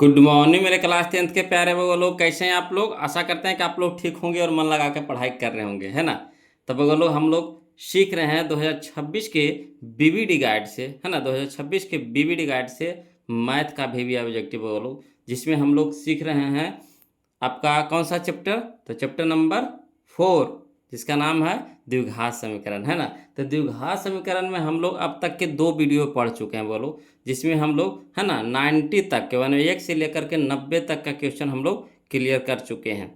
Good morning मेरे class 10th के प्यारे वो लोग, कैसे हैं आप लोग। आशा करते हैं कि आप लोग ठीक होंगे और मन लगा के पढ़ाई कर रहे होंगे, है ना। तब वो लोग हम लोग सीख रहे हैं 2026 के बीबीडी गाइड से, है ना। 2026 के बीबीडी गाइड से मैथ का भी ऑब्जेक्टिव वो लोग, जिसमें हम लोग सीख रहे हैं आपका कौन सा चैप्टर, तो चैप्टर नंबर 4, जिसका नाम है द्विघात समीकरण, है ना। तो द्विघात समीकरण में हम लोग अब तक के 2 वीडियो पढ़ चुके हैं वो लोग, जिसमें हम लोग, है ना, 90 तक के, यानी 1 से लेकर के 90 तक का क्वेश्चन हम लोग क्लियर कर चुके हैं।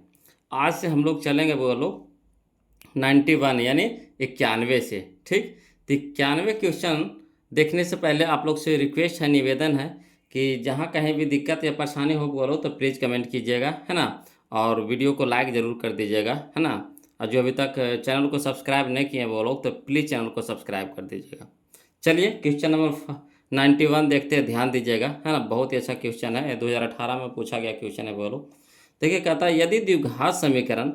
आज से हम लोग चलेंगे वो लोग 91 यानी 91 से, ठीक। तो 91 क्वेश्चन देखने से पहले आप लोग से रिक्वेस्ट है, निवेदन है कि जहाँ कहीं भी दिक्कत या परेशानी हो बोलो तो प्लीज़ कमेंट कीजिएगा, है ना। और वीडियो को लाइक ज़रूर कर दीजिएगा, है ना। और जो अभी तक चैनल को सब्सक्राइब नहीं किए वो लोग, तो प्लीज़ चैनल को सब्सक्राइब कर दीजिएगा। चलिए क्वेश्चन नंबर 91 देखते हैं, ध्यान दीजिएगा, है ना। बहुत ही अच्छा क्वेश्चन है, 2018 में पूछा गया क्वेश्चन है वो लोग। देखिए कहता है, यदि द्विघात समीकरण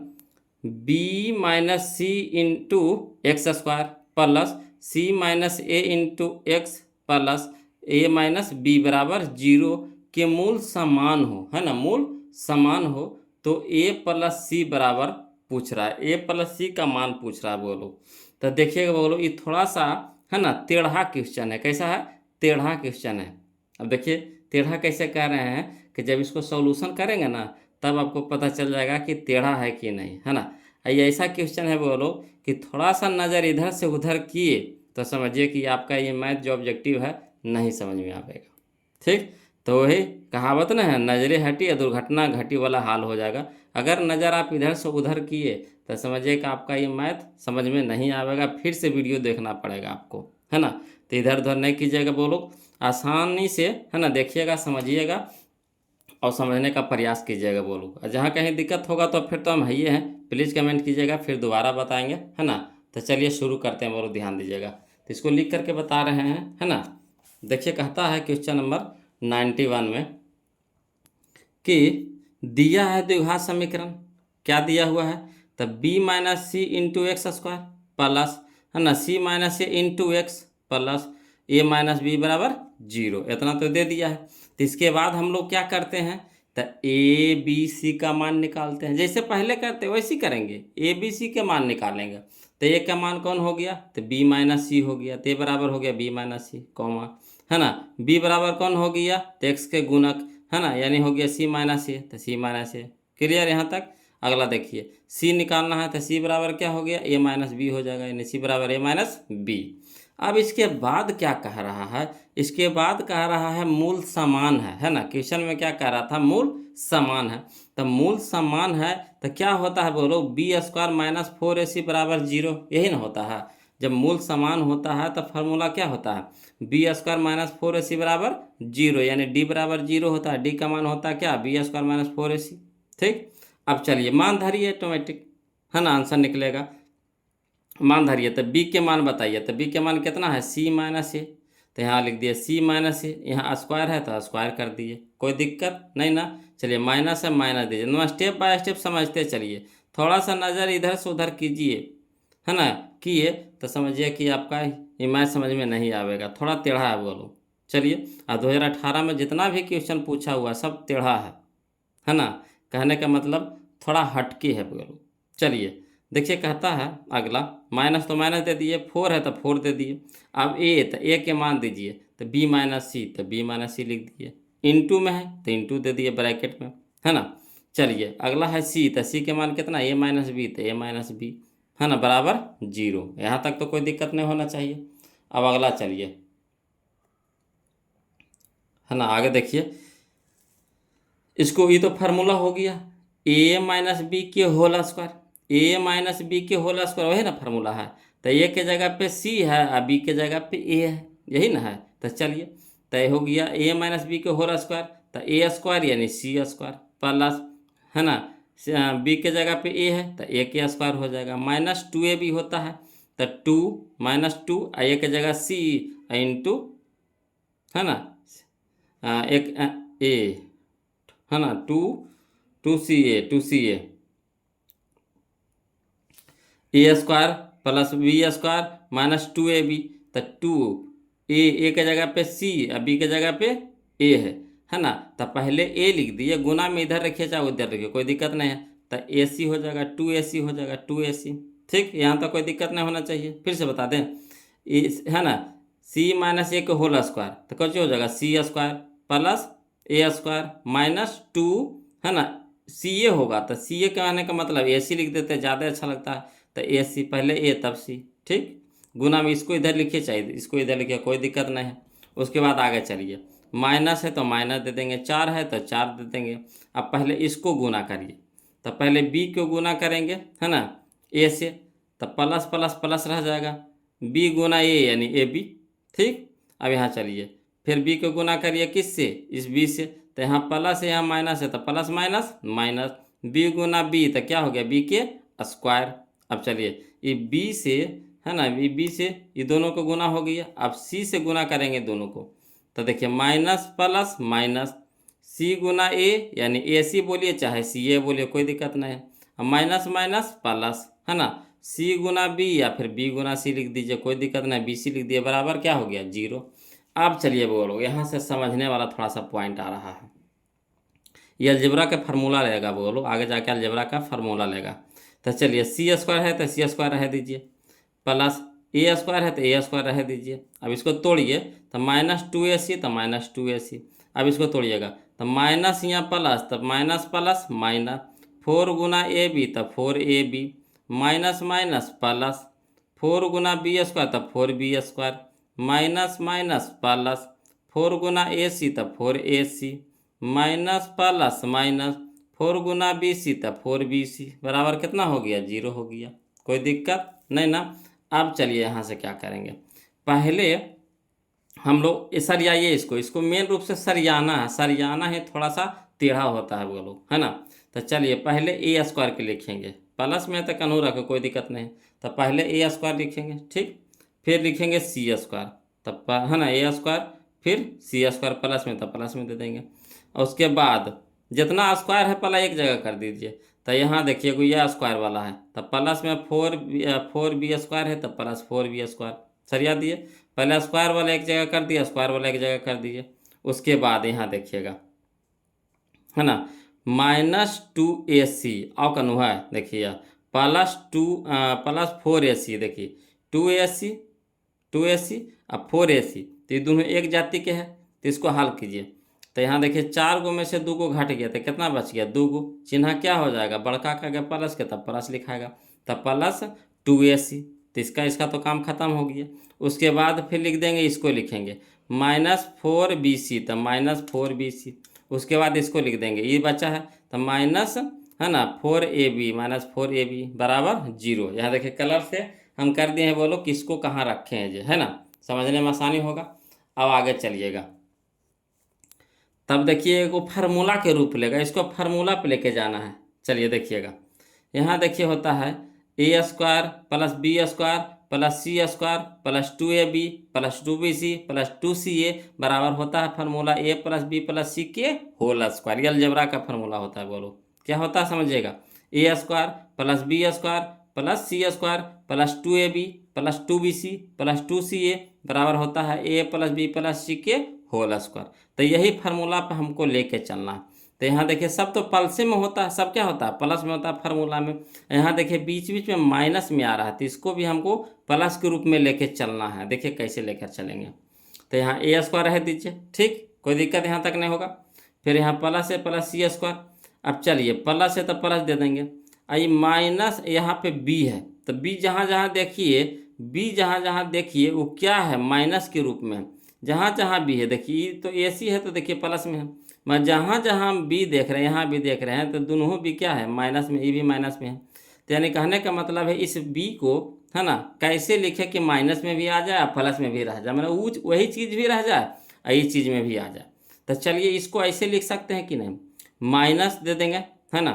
बी माइनस सी इंटू एक्स स्क्वायर प्लस सी माइनस ए इंटू एक्स प्लस ए माइनस बी बराबर 0 के मूल समान हो, है ना, मूल समान हो, तो ए प्लस सी बराबर पूछ रहा है, ए प्लस सी का मान पूछ रहा है वो लोग। तो देखिएगा वो लोग, ये थोड़ा सा, है ना, टेढ़ा क्वेश्चन है। कैसा है? टेढ़ा क्वेश्चन है। अब देखिए टेढ़ा कैसे कह रहे हैं कि जब इसको सॉल्यूशन करेंगे ना, तब आपको पता चल जाएगा कि टेढ़ा है कि नहीं, है ना। ये ऐसा क्वेश्चन है बोलो कि थोड़ा सा नज़र इधर से उधर किए तो समझिए कि आपका ये मैथ जो ऑब्जेक्टिव है नहीं समझ में आएगा, ठीक। तो वही कहावत ना है, नजरें हटी या दुर्घटना घटी वाला हाल हो जाएगा। अगर नज़र आप इधर से उधर किए तो समझिए कि आपका ये मैथ समझ में नहीं आएगा, फिर से वीडियो देखना पड़ेगा आपको, है ना। तो इधर उधर नहीं कीजिएगा वो लोग, आसानी से, है ना, देखिएगा, समझिएगा और समझने का प्रयास कीजिएगा वो लोग। और जहाँ कहीं दिक्कत होगा तो फिर तो हम है हैं, प्लीज़ कमेंट कीजिएगा, फिर दोबारा बताएंगे, है ना। तो चलिए शुरू करते हैं वो लोग, ध्यान दीजिएगा। तो इसको लिख करके बता रहे हैं, है ना। देखिए कहता है क्वेश्चन नंबर 91 में कि दिया है द्विघात समीकरण, क्या दिया हुआ है, तो बी माइनस सी इंटू एक्स स्क्वायर प्लस, है ना, सी माइनस ए इंटू एक्स प्लस ए माइनस बी बराबर 0, इतना तो दे दिया है। तो इसके बाद हम लोग क्या करते हैं, तो ए बी सी का मान निकालते हैं, जैसे पहले करते वैसे ही करेंगे, ए बी सी के मान निकालेंगे। तो ए का मान कौन हो गया, तो बी माइनस सी हो गया, तो बराबर हो गया बी माइनस सी, कॉमा, है ना। बी बराबर कौन हो गया, तो एक्स के गुणक, है ना, यानी हो गया सी माइनस ए, तो सी माइनस ए। क्लियर यहाँ तक। अगला देखिए, सी निकालना है तो सी बराबर क्या हो गया, ए माइनस बी हो जाएगा, यानी सी बराबर ए माइनस बी। अब इसके बाद क्या कह रहा है, इसके बाद कह रहा है मूल समान है ना। क्वेश्चन में क्या कह रहा था, मूल समान है। तो मूल समान है तो क्या होता है बोलो, बी स्क्वायर माइनस 4ac बराबर 0, यही ना होता है। जब मूल समान होता है तो फार्मूला क्या होता है, बी स्क्वायर माइनस 4ac बराबर 0, यानी डी बराबर 0 होता है। डी का मान होता है क्या, बी स्क्वायर माइनस 4ac, ठीक। अब चलिए मान धरिए, ऑटोमेटिक, है ना, आंसर निकलेगा। मान धरिए तो बी के मान बताइए, तो बी के मान कितना है, सी माइनस ए। तो यहाँ लिख दिए सी माइनस ए, यहाँ स्क्वायर है तो स्क्वायर कर दिए, कोई दिक्कत नहीं ना। चलिए माइनस है, माइनस दीजिए ना, स्टेप बाय स्टेप समझते चलिए। थोड़ा सा नज़र इधर से उधर कीजिए, है ना, किए तो समझिए कि आपका ये मैथ समझ में नहीं आएगा, थोड़ा टेढ़ा है बोलो। चलिए, 2018 में जितना भी क्वेश्चन पूछा हुआ सब टेढ़ा है ना। कहने का मतलब थोड़ा हटके है बोलो। चलिए देखिए कहता है अगला, माइनस तो माइनस दे दिए, 4 है तो 4 दे दिए। अब ए, तो ए के मान दीजिए, तो बी माइनस सी, तो बी माइनस सी लिख दिए। इंटू में है तो इंटू दे दिए ब्रैकेट में, है ना। चलिए अगला है सी, तो सी के मान कितना, ए माइनस बी, तो ए माइनस बी, है ना, बराबर 0। यहाँ तक तो कोई दिक्कत नहीं होना चाहिए। अब अगला चलिए, है ना, आगे देखिए। इसको ये तो फार्मूला हो गया, ए माइनस बी के होल स्क्वायर, ए माइनस बी के होल स्क्वायर, वही ना फार्मूला है। तो ए के जगह पे सी है और बी के जगह पे ए है, यही ना है। तो चलिए तय हो गया ए माइनस बी के होल स्क्वायर, तो ए स्क्वायर यानी सी स्क्वायर प्लस, है ना, बी के जगह पे ए है तो ए के स्क्वायर हो जाएगा, माइनस 2a भी होता है, तो 2 माइनस 2, ए के जगह सी इंटू, है ना, एक ए, है ना, 2 2 c a a square plus b square minus 2ab, तो 2 ए के जगह पे सी और बी के जगह पे ए है, है ना। तो पहले ए लिख दिए, गुना में इधर रखिए चाहे उधर रखिए, कोई दिक्कत नहीं है। तो AC हो जाएगा 2AC हो जाएगा 2AC। ठीक, यहाँ तक कोई दिक्कत नहीं होना चाहिए। फिर से बता दें, है ना, C माइनस ए का होल स्क्वायर, तो कुछ हो जाएगा C square plus A square minus 2, है ना, CA होगा। तो CA का आने का मतलब AC लिख देते हैं, ज़्यादा अच्छा लगता है। तो AC पहले A तब C। ठीक, गुना में इसको इधर लिखिए चाहे इसको इधर लिखिए, कोई दिक्कत नहीं है। उसके बाद आगे चलिए, माइनस है तो माइनस दे देंगे, 4 है तो 4 दे देंगे। अब पहले इसको गुना करिए, तो पहले B को गुना करेंगे, है ना, A से, तो प्लस प्लस प्लस रह जाएगा, B गुना A यानी AB। ठीक, अब यहाँ चलिए, फिर B को गुना करिए किससे, इस B से, तो यहाँ प्लस है यहाँ माइनस है, तो प्लस माइनस माइनस, B गुना B तो क्या हो गया, B के स्क्वायर। अब चलिए ये B से, है ना, B से ये दोनों को गुना हो गया। अब C से गुना करेंगे दोनों को, तो देखिए minus plus minus, C Guna A यानी AC बोलिए चाहे CA बोलिए, कोई दिक्कत नहीं है। अब माइनस माइनस प्लस, है ना, C गुना B या फिर B गुना C लिख दीजिए, कोई दिक्कत नहीं, BC लिख दिए, बराबर क्या हो गया 0। अब चलिए बोलो, यहाँ से समझने वाला थोड़ा सा पॉइंट आ रहा है। ये अलजेब्रा का फार्मूला लेगा, बोलो आगे जाके अलजेब्रा का फार्मूला लेगा। तो चलिए C स्क्वायर है तो C स्क्वायर रह दीजिए, प्लस A स्क्वायर है तो A स्क्वायर रह दीजिए। अब इसको तोड़िए, तो माइनस 2AC तो माइनस 2AC। अब इसको तोड़िएगा, तो माइनस यहाँ प्लस, तब माइनस प्लस माइनस, 4 गुना AB तब 4AB, माइनस माइनस प्लस, 4 गुना B स्क्वायर तब 4B square, minus minus plus, 4 गुना AC तब 4AC, माइनस प्लस माइनस, 4 गुना BC तब 4BC, बराबर कितना हो गया 0 हो गया, कोई दिक्कत नहीं ना। अब चलिए यहाँ से क्या करेंगे, पहले हम लोग सरियाइए इसको मेन रूप से सरियाना है, सरियाना है, थोड़ा सा टेढ़ा होता है वो लोग, है ना। तो चलिए पहले A स्क्वायर के लिखेंगे, प्लस में तो कन्हू रखो, कोई दिक्कत नहीं। तो पहले A स्क्वायर लिखेंगे, ठीक, फिर लिखेंगे C स्क्वायर, तब है ना A स्क्वायर, फिर C स्क्वायर प्लस में तो प्लस में दे देंगे। और उसके बाद जितना स्क्वायर है पहले एक जगह कर दीजिए। तो यहाँ देखिए कोई यह स्क्वायर वाला है, तो प्लस में 4B स्क्वायर है तो प्लस 4B स्क्वायर, सरिया दिए। पहले स्क्वायर वाला एक जगह कर दिया, स्क्वायर वाला एक जगह कर दीजिए। उसके बाद यहाँ देखिएगा, है ना, माइनस 2AC और कनु है, देखिए प्लस 4AC, देखिए 2AC और 4AC, तो ये दोनों एक जाति के हैं, तो इसको हल कीजिए। तो यहाँ देखिए 4 गो में से 2 गो घट गया, तो कितना बच गया 2 गो, चिन्ह क्या हो जाएगा, बड़का का गया प्लस के, तब प्लस लिखाएगा, तब प्लस 2AC, तो इसका तो काम खत्म हो गया। उसके बाद फिर लिख देंगे, इसको लिखेंगे माइनस 4BC, तो माइनस 4BC। उसके बाद इसको लिख देंगे, ये बचा है तो माइनस, है ना, 4AB माइनस 4AB बराबर 0। यहाँ देखिए कलर से हम कर दिए हैं, बोलो किसको कहाँ रखे हैं जो, है ना, समझने में आसानी होगा। अब आगे चलिएगा, तब देखिए वो फार्मूला के रूप लेगा, इसको फार्मूला पे लेके जाना है। चलिए देखिएगा, यहाँ देखिए होता है A square plus B square plus C square plus 2AB plus 2BC plus 2CA बराबर होता है formula A plus B plus C के होल स्क्वायर। ये अलजेब्रा का फार्मूला होता है, बोलो क्या होता है समझिएगा, A square plus B square plus C square plus 2AB plus 2BC plus 2CA बराबर होता है A plus B plus C के होल स्क्वायर। तो यही फार्मूला पे हमको लेके चलना है। तो यहाँ देखिए सब तो प्लस में होता है, सब क्या होता है प्लस में होता है फार्मूला में। यहाँ देखिए बीच बीच में माइनस में आ रहा है, तो इसको भी हमको प्लस के रूप में लेके चलना है। देखिए कैसे लेकर चलेंगे, तो यहाँ A स्क्वायर रह दीजिए, ठीक, कोई दिक्कत यहाँ तक नहीं होगा। फिर यहाँ प्लस है प्लस C स्क्वायर, अब चलिए प्लस है तो प्लस दे देंगे। आई माइनस यहाँ पे B है, तो B जहाँ जहाँ देखिए, B जहाँ जहाँ देखिए वो क्या है माइनस के रूप में, जहाँ जहाँ B है देखिए, तो AC है तो देखिए प्लस में है। मैं जहाँ जहाँ B देख रहे हैं, यहाँ भी देख रहे हैं, तो दोनों B क्या है माइनस में, ये भी माइनस में है। तो यानी कहने का मतलब है इस B को, है ना, कैसे लिखे कि माइनस में भी आ जाए और प्लस में भी रह जाए, मतलब वही चीज़ भी रह जाए और ये चीज़ में भी आ जाए। तो चलिए इसको ऐसे लिख सकते हैं कि नहीं, माइनस दे देंगे, है ना,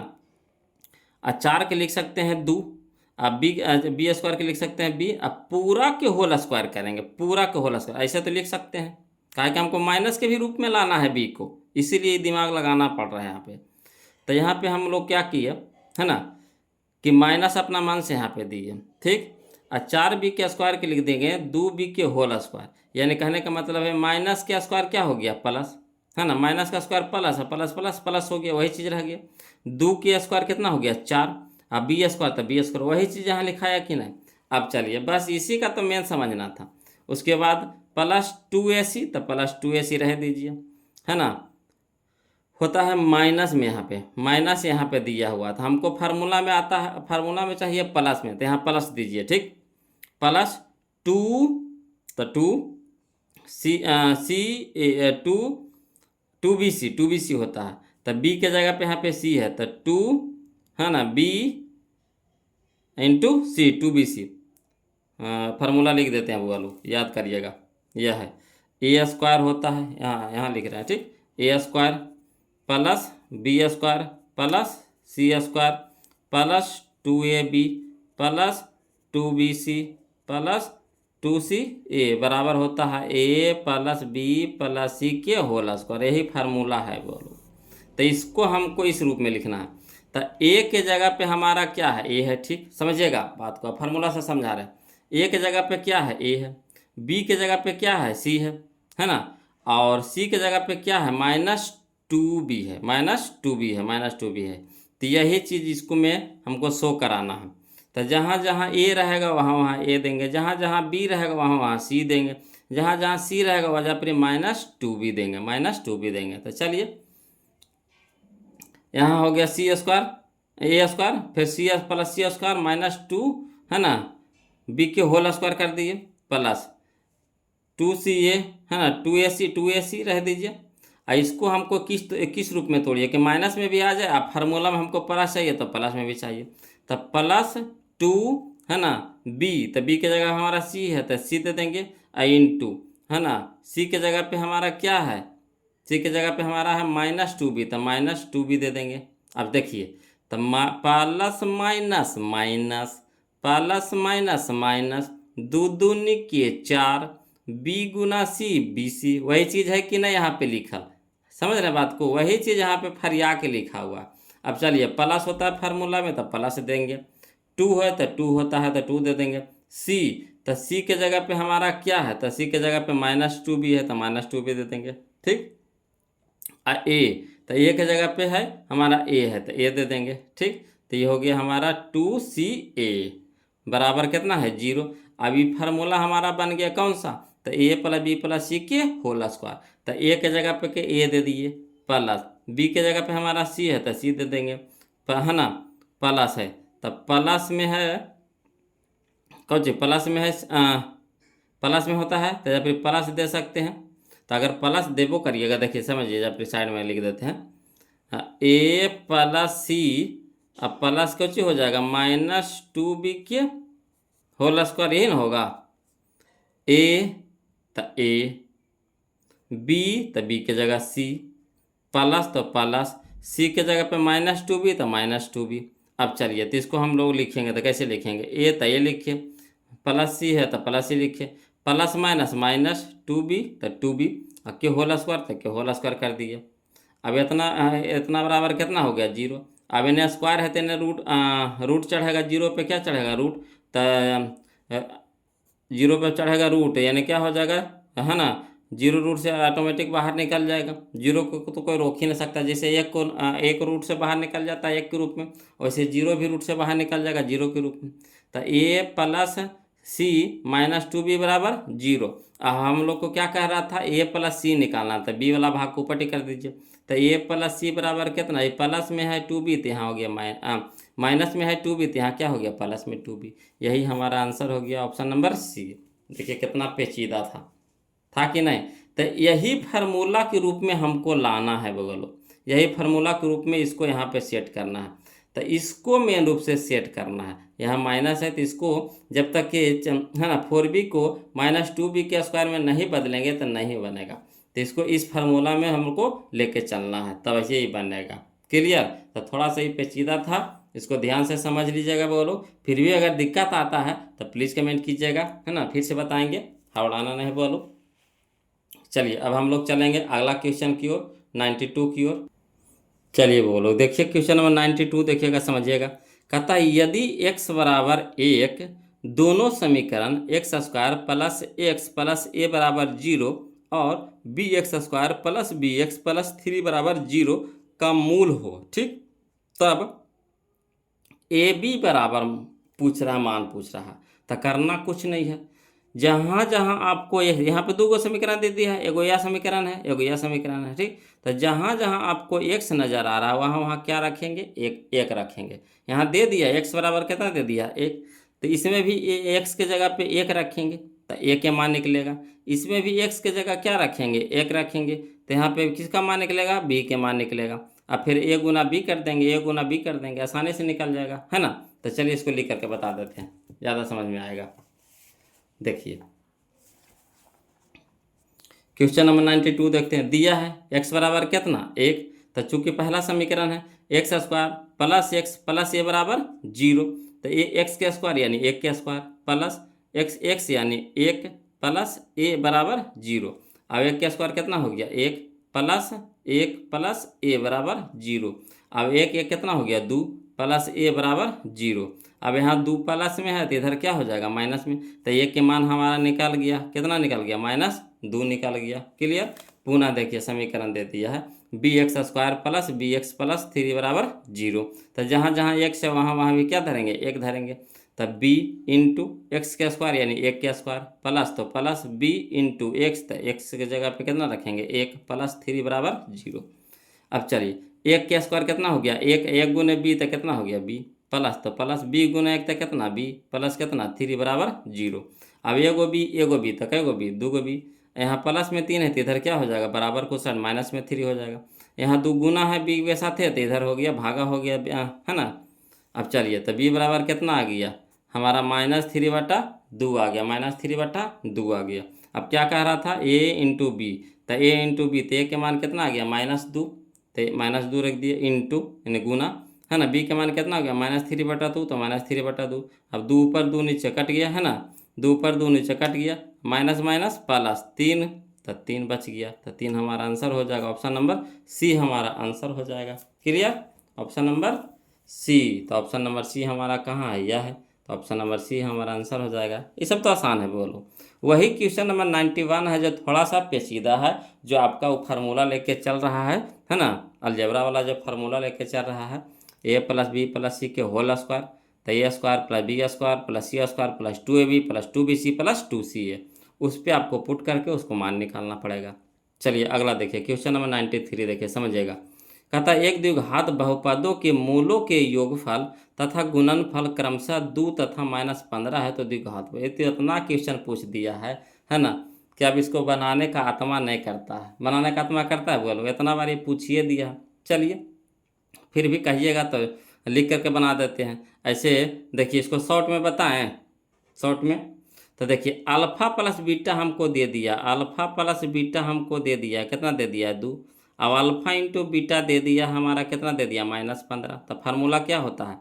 और 4 के लिख सकते हैं 2, अब B स्क्वायर के लिख सकते हैं B, अब पूरा के होल स्क्वायर करेंगे, पूरा के होल स्क्वायर ऐसे तो लिख सकते हैं, काहे कि हमको माइनस के भी रूप में लाना है B को, इसीलिए दिमाग लगाना पड़ रहा है यहाँ पे। तो यहाँ पे हम लोग क्या किए, है ना, कि माइनस अपना मान से यहाँ पे दिए, ठीक, और 4B के स्क्वायर के लिख देंगे 2B के होल स्क्वायर, यानी कहने का मतलब है माइनस के स्क्वायर क्या हो गया प्लस, है ना, माइनस का स्क्वायर प्लस है, प्लस प्लस प्लस हो गया, वही चीज़ रह गया। 2 के स्क्वायर कितना हो गया 4, अब बी स्क्वायर तो बी स्क्वायर, वही चीज़ यहाँ लिखाया कि नहीं। अब चलिए बस इसी का तो मेन समझना था। उसके बाद +2ac, तो +2ac रह दीजिए, है ना। होता है माइनस में, यहाँ पे माइनस यहाँ पे दिया हुआ था, हमको फार्मूला में आता है, फार्मूला में चाहिए प्लस में, तो यहाँ प्लस दीजिए, ठीक। +2, तो 2c, टू 2bc होता है, तो b के जगह पे यहाँ पे c है, तो 2, है ना, b इंटू सी, 2bc। फार्मूला लिख देते हैं वो वालों, याद करिएगा, यह है ए स्क्वायर होता है, यहाँ यहाँ लिख रहे हैं, ठीक। A square plus b square plus c square plus 2ab plus 2bc plus 2ca बराबर होता है a प्लस बी प्लस सी के होल स्क्वायर। यही फार्मूला है बोलो। तो इसको हमको इस रूप में लिखना है। तो a के जगह पे हमारा क्या है, a है, ठीक, समझिएगा बात को, फार्मूला से समझा रहे हैं। a के जगह पे क्या है, a है। b के जगह पे क्या है, c है ना। और c के जगह पे क्या है, -2b है, -2b है। तो यही चीज़ इसको में हमको शो कराना है। तो जहाँ जहाँ a रहेगा वहाँ वहाँ a देंगे, जहाँ जहाँ b रहेगा वहाँ वहाँ c देंगे, जहाँ जहाँ c रहेगा वहाँ पर -2b देंगे, -2b देंगे। तो चलिए यहाँ हो गया सी स्क्वायर, ए स्क्वायर, फिर सी प्लस सी स्क्वायर -2, है ना, बी के होल स्क्वायर कर दिए, प्लस 2ca, है ना, 2ac रह दीजिए। और इसको हमको किस रूप में तोड़िए कि माइनस में भी आ जाए, अब फार्मूला में हमको प्लस चाहिए तो प्लस में भी चाहिए। तो +2, है ना, b, तो b के जगह हमारा c है तो c दे देंगे, इंटू, है ना, c के जगह पे हमारा क्या है, c के जगह पे हमारा है -2b, तो -2b दे देंगे। अब देखिए, तो plus minus minus, plus minus minus, 2 दूनी के 4, b गुना c bc, वही चीज़ है कि नहीं यहाँ पे लिखल, समझ रहे बात को, वही चीज़ यहाँ पे फरिया के लिखा हुआ। अब चलिए प्लस होता है फार्मूला में तो प्लस देंगे, 2 है तो 2 होता है तो 2 दे देंगे। c, तो c के जगह पे हमारा क्या है, तो c के जगह पे -2b है तो -2b दे देंगे, ठीक। ए, तो ए के जगह पे है हमारा ए है तो ए दे देंगे, ठीक। तो ये हो गया हमारा 2ca बराबर कितना है 0। अब ये फार्मूला हमारा बन गया कौन सा, तो a प्लस बी प्लस सी के होल स्क्वायर। तो ए के जगह पे के ए दे दिए, प्लस बी के जगह पे हमारा सी है तो सी दे देंगे, है ना, प्लस है तो प्लस में है कौन सी, प्लस में है, प्लस में होता है तो या फिर प्लस दे सकते हैं। तो अगर प्लस देवो करिएगा, देखिए समझिए, अपनी साइड में लिख देते हैं, ए प्लस सी, अब प्लस कुछ हो जाएगा -2b के होल स्क्वायर, यही ना होगा, ए तो ए, बी तो बी के जगह सी, प्लस तो प्लस, सी के जगह पे -2b तो -2b। अब चलिए तो इसको हम लोग लिखेंगे तो कैसे लिखेंगे, ए तो ए लिखिए, प्लस सी है तो प्लस सी लिखिए, प्लस माइनस -2b तो 2b, और के होल स्क्वायर तो के होल स्क्वायर कर दिए। अब इतना बराबर कितना हो गया 0। अब इन्हें स्क्वायर है तो इन्हें रूट चढ़ेगा 0 पे, क्या चढ़ेगा रूट, तो 0 पे चढ़ेगा रूट, यानी क्या हो जाएगा, है ना, 0 रूट से ऑटोमेटिक बाहर निकल जाएगा। 0 को तो कोई रोक ही नहीं सकता, जैसे एक रूट से बाहर निकल जाता है 1 के रूप में, वैसे 0 भी रूट से बाहर निकल जाएगा 0 के रूप में। तो a प्लस सी -2b बराबर 0। अब हम लोग को क्या कह रहा था, a प्लस सी निकालना था, b वाला भाग को ऊपर कर दीजिए। तो a प्लस सी बराबर कितना, ये प्लस में है 2b तो यहाँ हो गया माइनस में है 2b तो यहाँ क्या हो गया प्लस में 2b। यही हमारा आंसर हो गया ऑप्शन नंबर सी। देखिए कितना पेचीदा था कि नहीं। तो यही फार्मूला के रूप में हमको लाना है बगलो, यही फार्मूला के रूप में इसको यहाँ पे सेट करना है। तो इसको मेन रूप से सेट करना है, यहाँ माइनस है तो इसको जब तक कि, है ना, 4b को -2b के स्क्वायर में नहीं बदलेंगे तो नहीं बनेगा। तो इसको इस फार्मूला में हमको लेके चलना है, तब ऐसे ही बनेगा। क्लियर। तो थोड़ा सा ही पेचीदा था, इसको ध्यान से समझ लीजिएगा बोलो। फिर भी अगर दिक्कत आता है तो प्लीज़ कमेंट कीजिएगा, है ना, फिर से बताएंगे, हवड़ाना नहीं बोलो। चलिए अब हम लोग चलेंगे अगला क्वेश्चन की ओर, 92 की ओर। चलिए बोलो, देखिए क्वेश्चन नंबर 92 देखिएगा, समझिएगा। कहता है यदि x बराबर 1 दोनों समीकरण x² plus x plus a बराबर 0 और B x square plus B x plus 3 बराबर 0 का मूल हो। ठीक, तब ए बी बराबर पूछ रहा, मान पूछ रहा, तो करना कुछ नहीं है। जहाँ जहाँ आपको यहाँ पे दो गो समीकरण दे दिया है, एगो यह समीकरण है, एगो यह समीकरण है। ठीक, तो जहाँ जहाँ आपको एक्स नज़र आ रहा है वहाँ वहाँ क्या रखेंगे, एक रखेंगे। यहाँ दे दिया एक्स बराबर कितना दे दिया, एक, तो इसमें भी एक्स के जगह पे एक रखेंगे तो ए के मान निकलेगा। इसमें भी एक्स के जगह क्या रखेंगे, एक रखेंगे, तो यहाँ पे किसका मान निकलेगा, बी के मान निकलेगा। अब फिर ए गुना बी कर देंगे, ए गुना बी कर देंगे, आसानी से निकल जाएगा, है ना। तो चलिए इसको लिख करके बता देते हैं, ज़्यादा समझ में आएगा। देखिए क्वेश्चन नंबर 92 देखते हैं। दिया है एक्स बराबर कितना, एक, तो चूंकि पहला समीकरण है x square plus x plus ए बराबर 0, तो ए एक्स के स्क्वायर यानी एक के स्क्वायर प्लस एक्स एक्स यानी एक प्लस ए बराबर 0। अब एक के स्क्वायर कितना हो गया, एक प्लस ए बराबर 0। अब एक कितना हो गया, 2 प्लस ए बराबर 0। अब यहाँ 2 प्लस में है तो इधर क्या हो जाएगा, माइनस में, तो एक के मान हमारा निकल गया, कितना निकल गया, -2 निकल गया। क्लियर। पुनः देखिए समीकरण दे दिया है B x square plus B x plus 3 बराबर 0। तो जहाँ जहाँ एक्स है वहाँ वहाँ भी क्या धरेंगे, एक धरेंगे। तब बी इंटू एक्स के स्क्वायर यानी एक के स्क्वायर प्लस, तो प्लस बी इंटू एक्स, तो एक्स की जगह पे कितना रखेंगे, एक प्लस 3 बराबर 0। अब चलिए एक के स्क्वायर कितना हो गया, एक गुने बी तो कितना हो गया, बी प्लस, तो प्लस बी गुना एक तो कितना, बी प्लस कितना 3 बराबर 0। अब एगो बी तो कैगो बी, 2 गो बी, यहाँ प्लस में 3 है तो इधर क्या हो जाएगा, बराबर को साइड माइनस में 3 हो जाएगा। यहाँ 2 गुना है बी के साथ है तो इधर हो गया भागा हो गया, है ना। अब चलिए तो बी बराबर कितना आ गया हमारा, -3/2 आ गया, -3/2 आ गया। अब क्या कह रहा था, ए इंटू बी, तो ए इंटू बी, तो ए के मान कितना आ गया, -2, तो -2 रख दिए इंटू यानी गुना, है ना। बी के मान कितना हो गया, -3/2, तो -3/2। अब 2 ऊपर 2 नीचे कट गया, है ना, 2 ऊपर 2 नीचे कट गया, माइनस माइनस प्लस 3, तो 3 बच गया, तो 3 हमारा आंसर हो जाएगा। ऑप्शन नंबर सी हमारा आंसर हो जाएगा। Clear, option number C. तो ऑप्शन नंबर सी हमारा कहाँ है, यह है, तो ऑप्शन नंबर सी हमारा आंसर हो जाएगा। ये सब तो आसान है, बोलो। वही क्वेश्चन नंबर 91 है जो थोड़ा सा पेचीदा है, जो आपका वो फार्मूला लेके चल रहा है ना, अलजेब्रा वाला जो फार्मूला लेके चल रहा है, ए प्लस बी प्लस सी के होल स्क्वायर, तो a square plus b square plus c square plus 2ab plus 2bc plus 2ca, उस पर आपको पुट करके उसको मान निकालना पड़ेगा। चलिए अगला देखिए क्वेश्चन नंबर 93 देखिए, समझिएगा। कहता है एक द्विघात बहुपदों के मूलों के योगफल तथा गुणनफल क्रमशः 2 तथा -15 है, तो द्विघात। ये तो इतना क्वेश्चन पूछ दिया है ना, कि अब इसको बनाने का आत्मा नहीं करता है, बनाने का आत्मा करता है, बोलो इतना बार ये पूछिए दिया। चलिए फिर भी कहिएगा तो लिख करके बना देते हैं। ऐसे देखिए इसको शॉर्ट में बताएं, शॉर्ट में तो देखिए अल्फ़ा प्लस बीटा हमको दे दिया, अल्फ़ा प्लस बीटा हमको दे दिया, कितना दे दिया है, 2। अब अल्फ़ा इंटू बीटा दे दिया हमारा, कितना दे दिया, -15। तो फार्मूला क्या होता है,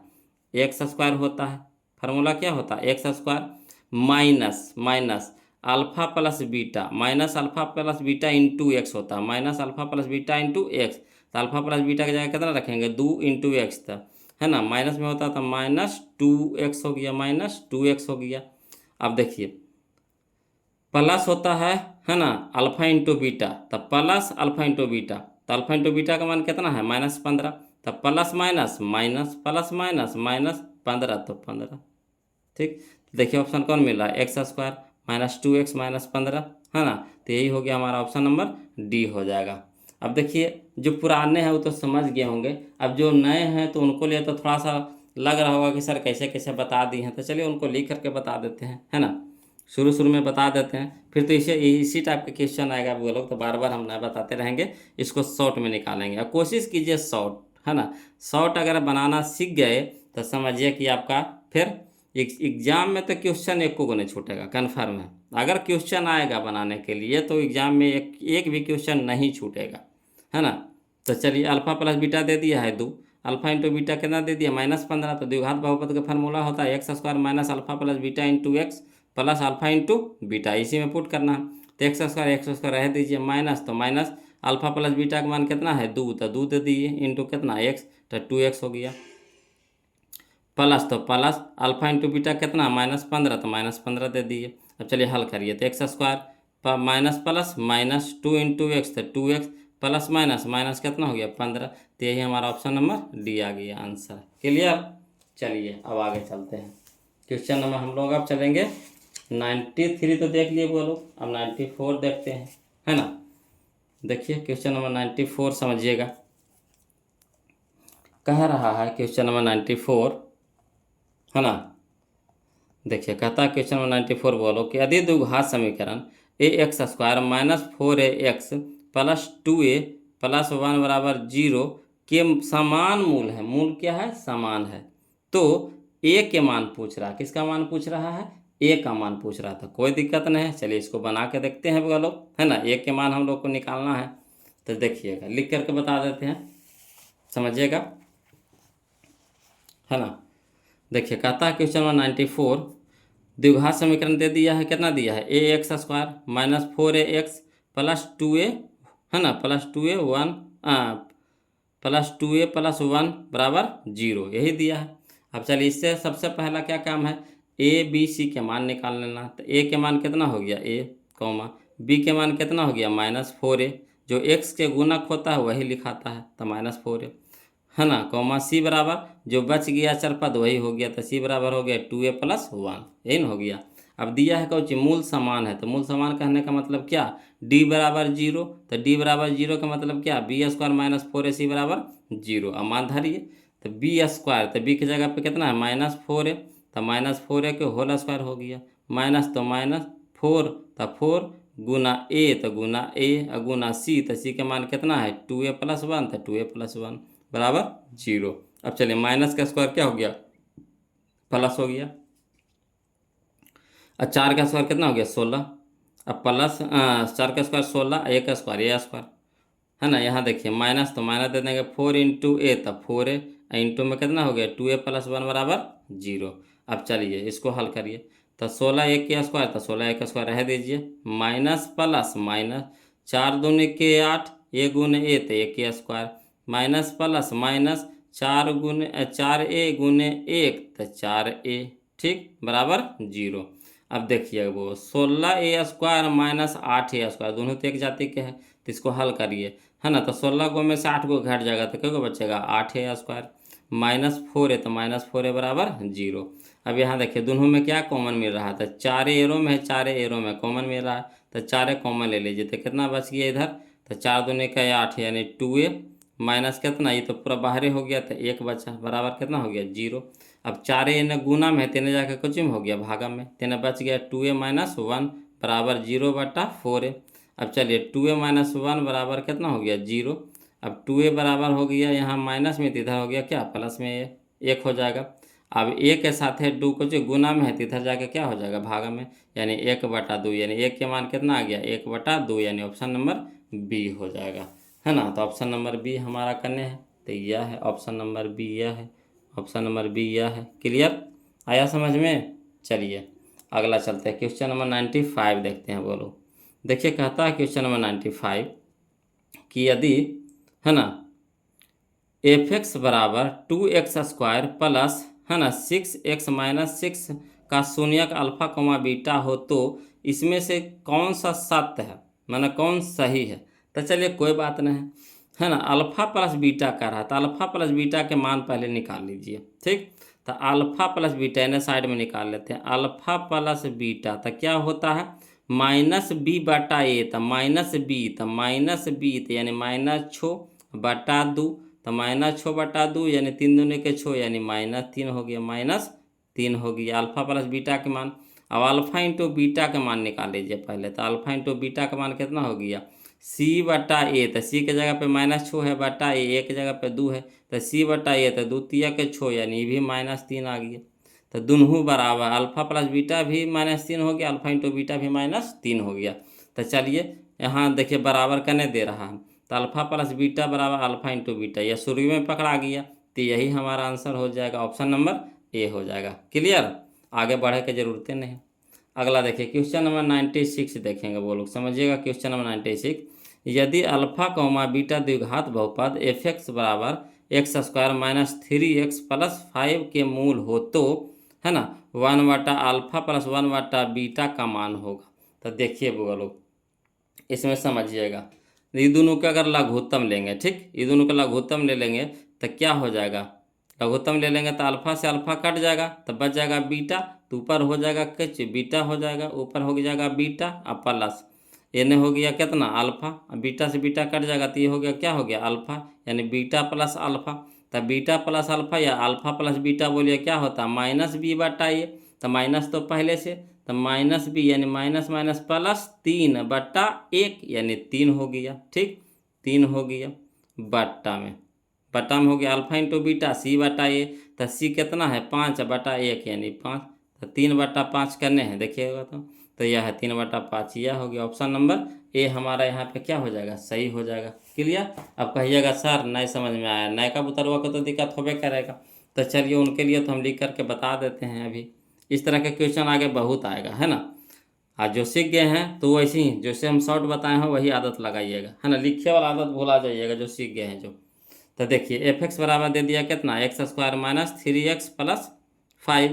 एक्स स्क्वायर होता है। फार्मूला क्या होता है, x square minus minus alpha plus beta minus alpha plus beta into x होता है, minus alpha plus beta into X. तो अल्फ़ा प्लस बीटा की जगह कितना रखेंगे, 2 इंटू एक्स था, है ना, माइनस में होता था -2x हो गया, -2x हो गया। अब देखिए प्लस होता है ना, अल्फ़ा इंटू बीटा, तब प्लस अल्फ़ा इंटू बीटा, तो अल्फ़ा इंटू बीटा का मान कितना है, -15, तब plus minus minus plus minus -15, तो 15। ठीक, देखिए ऑप्शन कौन मिल रहा है, एक्स स्क्वायर -2x -15, है ना। तो यही हो गया हमारा ऑप्शन नंबर डी हो जाएगा। अब देखिए जो पुराने हैं वो तो समझ गए होंगे, अब जो नए हैं तो उनको लिए तो थोड़ा सा लग रहा होगा कि सर कैसे कैसे बता दिए हैं, तो चलिए उनको लिख करके बता देते हैं, है ना। शुरू में बता देते हैं, फिर तो इसी टाइप का क्वेश्चन आएगा वो लोग, तो बार बार हम ना बताते रहेंगे, इसको शॉर्ट में निकालेंगे। और कोशिश कीजिए शॉर्ट, है ना, शॉर्ट अगर बनाना सीख गए तो समझिए कि आपका फिर एग्जाम में तो क्वेश्चन एक को नहीं छूटेगा, कन्फर्म है। अगर क्वेश्चन आएगा बनाने के लिए तो एग्जाम में एक भी क्वेश्चन नहीं छूटेगा, है ना। तो चलिए अल्फ़ा प्लस बीटा दे दिया है 2, अल्फ़ा इंटू बीटा कितना दे दिया, -15। तो द्विघात बहुपद का फार्मूला होता है x square minus alpha plus beta into x plus alpha into beta, इसी में पुट करना है। तो एक्स स्क्वायर रह दीजिए माइनस, तो माइनस अल्फ़ा प्लस बीटा का मान कितना है, 2, तो 2 दे दिए इंटू कितना एक्स, तो 2x हो गया, प्लस तो प्लस अल्फ़ा इंटू बीटा कितना -15, तो -15 दे दिए। अब चलिए हल करिए, तो x square minus plus minus 2 into X, तो 2x प्लस माइनस माइनस कितना हो गया 15। तो यही हमारा ऑप्शन नंबर डी आ गया आंसर। क्लियर। चलिए अब आगे चलते हैं। क्वेश्चन नंबर हम लोग अब चलेंगे 93 तो देख लिए बोलो, अब 94 देखते हैं, है ना। देखिए क्वेश्चन नंबर 94 समझिएगा। कह रहा है क्वेश्चन नंबर 94, है ना। देखिए कहता है क्वेश्चन नंबर 94 बोलो कि यदि द्विघात समीकरण ए x square minus 4ax plus 2a plus 1 बराबर 0 के समान मूल है, मूल क्या है समान है, तो ए के मान पूछ रहा है। किसका मान पूछ रहा है, ए का मान पूछ रहा था। कोई दिक्कत नहीं है, चलिए इसको बना के देखते हैं बोलो, है ना। ए के मान हम लोग को निकालना है, तो देखिएगा लिख करके बता देते हैं, समझिएगा, है ना। देखिए कहता है क्वेश्चन नंबर 94, द्विघात समीकरण दे दिया है, कितना दिया है a x square minus 4ax plus 2a, है ना, plus 2a 1 plus 2a plus 1 बराबर 0, यही दिया है। अब चलिए इससे सबसे पहला क्या काम है, ए बी सी के मान निकाल लेना। तो ए के मान कितना हो गया ए कॉमा, बी के मान कितना हो गया -4a, जो एक्स के गुणक होता है वही लिखाता है, तो -4a, है ना, कॉमा सी बराबर जो बच गया चर पद वही हो गया, तो सी बराबर हो गया 2a प्लस 1, यही ना हो गया। अब दिया है कौची मूल समान है, तो मूल समान कहने का मतलब क्या, d बराबर 0, तो d बराबर 0 का मतलब क्या बी स्क्वायर माइनस 4ac बराबर 0। अब मान धरिए, तो बी स्क्वायर, तो बी की जगह पे कितना है -4a, तो -4a के होल स्क्वायर हो गया, माइनस तो माइनस 4, तो 4 गुना ए, तो गुना ए गुना सी, तो सी के मान कितना है 2a प्लस 1, तो 2a प्लस 1 बराबर 0। अब चलिए माइनस का स्क्वायर क्या हो गया प्लस हो गया, और 4 का स्क्वायर कितना हो गया 16, अब प्लस 4 का स्क्वायर 16, ए का स्क्वायर ए स्क्वायर, है ना। यहाँ देखिए माइनस तो माइनस दे देंगे 4 इंटू ए, तब 4a इंटू में कितना हो गया 2a प्लस 1 बराबर 0। अब चलिए इसको हल करिए, तो 16 एक के स्क्वायर, तो 16 एक का स्क्वायर रह दीजिए, माइनस प्लस माइनस 4 दूनी के 8, ए गुने ए तो एक के square, minus plus minus 4a गुने 1 तो 4a, ठीक बराबर 0। अब देखिए वो 16a square minus 8a square दोनों तो एक जाति के हैं, तो इसको हल करिए, है ना। तो 16 गो में से 8 गो घट जाएगा, तो क्या बचेगा 8a स्क्वायर माइनस 4a, तो माइनस 4a बराबर 0। अब यहाँ देखिए दोनों में क्या कॉमन मिल रहा था, 4 एरो में है, 4 एरो में कॉमन मिल रहा है, तो 4 कॉमन ले लीजिए, तो कितना बच गया इधर, तो 4 दूनी का 8 यानी 2a माइनस कितना, ये तो पूरा बाहर हो गया, तो 1 बचा बराबर कितना हो गया 0। अब 4a ने गुना में है, तेने जाकर कुछ में हो गया भागा में, तेने बच गया 2a माइनस 1 बराबर 0 बटा 4a। अब चलिए 2a माइनस 1 बराबर कितना हो गया 0। अब 2a बराबर हो गया यहाँ माइनस में, तो इधर हो गया क्या प्लस में 1 हो जाएगा। अब ए के साथ है 2 को जो गुना में है, तो इधर जाके क्या हो जाएगा भागा में, यानी 1 बटा 2, यानी 1 के मान कितना आ गया 1 बटा 2, यानी ऑप्शन नंबर बी हो जाएगा, है ना। तो ऑप्शन नंबर बी हमारा करने हैं, तो यह है ऑप्शन नंबर बी, यह है ऑप्शन नंबर बी, यह है। क्लियर आया समझ में। चलिए अगला चलते हैं, क्वेश्चन नंबर 95 देखते हैं बोलो। देखिए कहता है क्वेश्चन नंबर 95 कि यदि, है ना, f(x) बराबर 2x स्क्वायर प्लस, है ना, 6x माइनस 6 का शून्यक अल्फा कोमा बीटा हो, तो इसमें से कौन सा सत्य है, माना कौन सही है। तो चलिए कोई बात नहीं, है ना, अल्फा प्लस बीटा का रहा, तो अल्फा प्लस बीटा के मान पहले निकाल लीजिए, ठीक। तो अल्फा प्लस बीटा इन्हें साइड में निकाल लेते हैं, अल्फा प्लस बीटा तो क्या होता है माइनस बी बटा ए, तो माइनस बी, तो माइनस बी तो यानी -6 बटा 2, तो -6 बटा 2 यानी 3 दूनी के 6, यानी -3 हो गया, -3 हो गया अल्फा प्लस बीटा के मान। अब अल्फा इंटू बीटा के मान निकाल लीजिए पहले, तो अल्फा इंटू बीटा का मान कितना हो गया c बटा ए, तो c के जगह पे -6 है बटा ए के जगह पे 2 है, तो c बटा ए, तो 2 तिया के 6 यानी ये भी -3 आ गया। तो दोनों बराबर, अल्फा प्लस बीटा भी -3 हो गया, अल्फा इंटू बीटा भी -3 हो गया। तो चलिए यहाँ देखिए बराबर करने दे रहा है, तो अल्फा प्लस बीटा बराबर अल्फा इंटू बीटा, यह शुरू में पकड़ा गया, तो यही हमारा आंसर हो जाएगा, ऑप्शन नंबर ए हो जाएगा। क्लियर, आगे बढ़े की जरूरतें नहीं। अगला देखिए क्वेश्चन नंबर 96 देखेंगे वो लोग, समझिएगा क्वेश्चन नंबर 96, यदि अल्फा कौमा बीटा द्विघात बहुपद f(x) बराबर x square minus 3x plus 5 के मूल हो, तो, है ना, 1 बटा अल्फा प्लस 1 बटा बीटा का मान होगा। तो देखिए वो लोग इसमें समझिएगा, ये दोनों का अगर लघुत्तम लेंगे, ठीक, ये दोनों का लघुत्तम ले लेंगे तो क्या हो जाएगा, लघुत्तम ले लेंगे तो अल्फा से अल्फा कट जाएगा तो बच जाएगा बीटा, तो ऊपर हो जाएगा कुछ बीटा हो जाएगा, ऊपर हो जाएगा बीटा और प्लस एने हो गया कितना अल्फा, अब बीटा से बीटा कट जाएगा तो ये हो गया क्या हो गया अल्फा, यानी बीटा प्लस अल्फा। तब बीटा प्लस अल्फा या अल्फा प्लस बीटा बोलिए क्या होता है माइनस बी बटा ए, तो माइनस तो पहले से, तो माइनस बी यानी माइनस माइनस प्लस 3/1 यानी 3 हो गया, ठीक, 3 हो गया बट्टा में हो गया अल्फा इंटू बीटा सी बटा ए, तो सी कितना है 5/1 यानी 5, तो 3/5 करने हैं देखिएगा तो यह है 3/5, यह हो गया ऑप्शन नंबर ए हमारा यहाँ पे क्या हो जाएगा सही हो जाएगा। क्लियर। अब कहिएगा सर नहीं समझ में आया, नए का बुतरुआ को तो दिक्कत होबे करेगा, तो चलिए उनके लिए तो हम लिख करके बता देते हैं। अभी इस तरह के क्वेश्चन आगे बहुत आएगा, है ना। आज जो सीख गए हैं तो वैसे ही जैसे हम शॉर्ट बताए हैं वही आदत लगाइएगा, है ना, लिखे वाला आदत भुला जाइएगा जो सीख गए हैं जो। तो देखिए एफ एक्स बराबर दे दिया कितना x² माइनस 3x प्लस 5,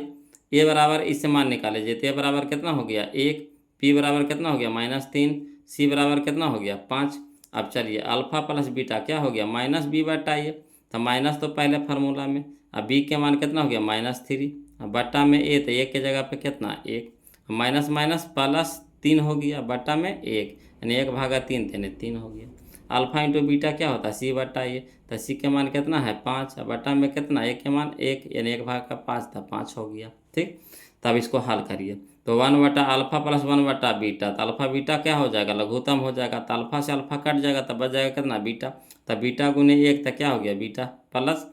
ए बराबर इससे मान निकाले तो ए बराबर कितना हो गया 1, पी बराबर कितना हो गया -3, सी बराबर कितना हो गया 5। अब चलिए अल्फा प्लस बीटा क्या हो गया -b बटा ए, तो माइनस तो पहले फार्मूला में, अब बी के मान कितना हो गया -3, अब बट्टा में ए तो एक के जगह पे कितना 1, माइनस माइनस प्लस 3 हो गया बट्टा में 1 यानी 1/3 यानी 3 हो गया। अल्फा इंटू बीटा क्या होता है सी बटा ए, तो सी के मान कितना है 5, अब बटा में कितना एक के मान 1 यानी 1/5 था 5 हो गया, ठीक। तब इसको हल करिए तो 1/अल्फा प्लस 1/बीटा, तो अल्फा बीटा क्या हो जाएगा लघुत्तम हो जाएगा, तो अल्फा से अल्फा कट जाएगा तब बच जाएगा कितना बीटा, तब बीटा गुने 1 तो क्या हो गया बीटा प्लस,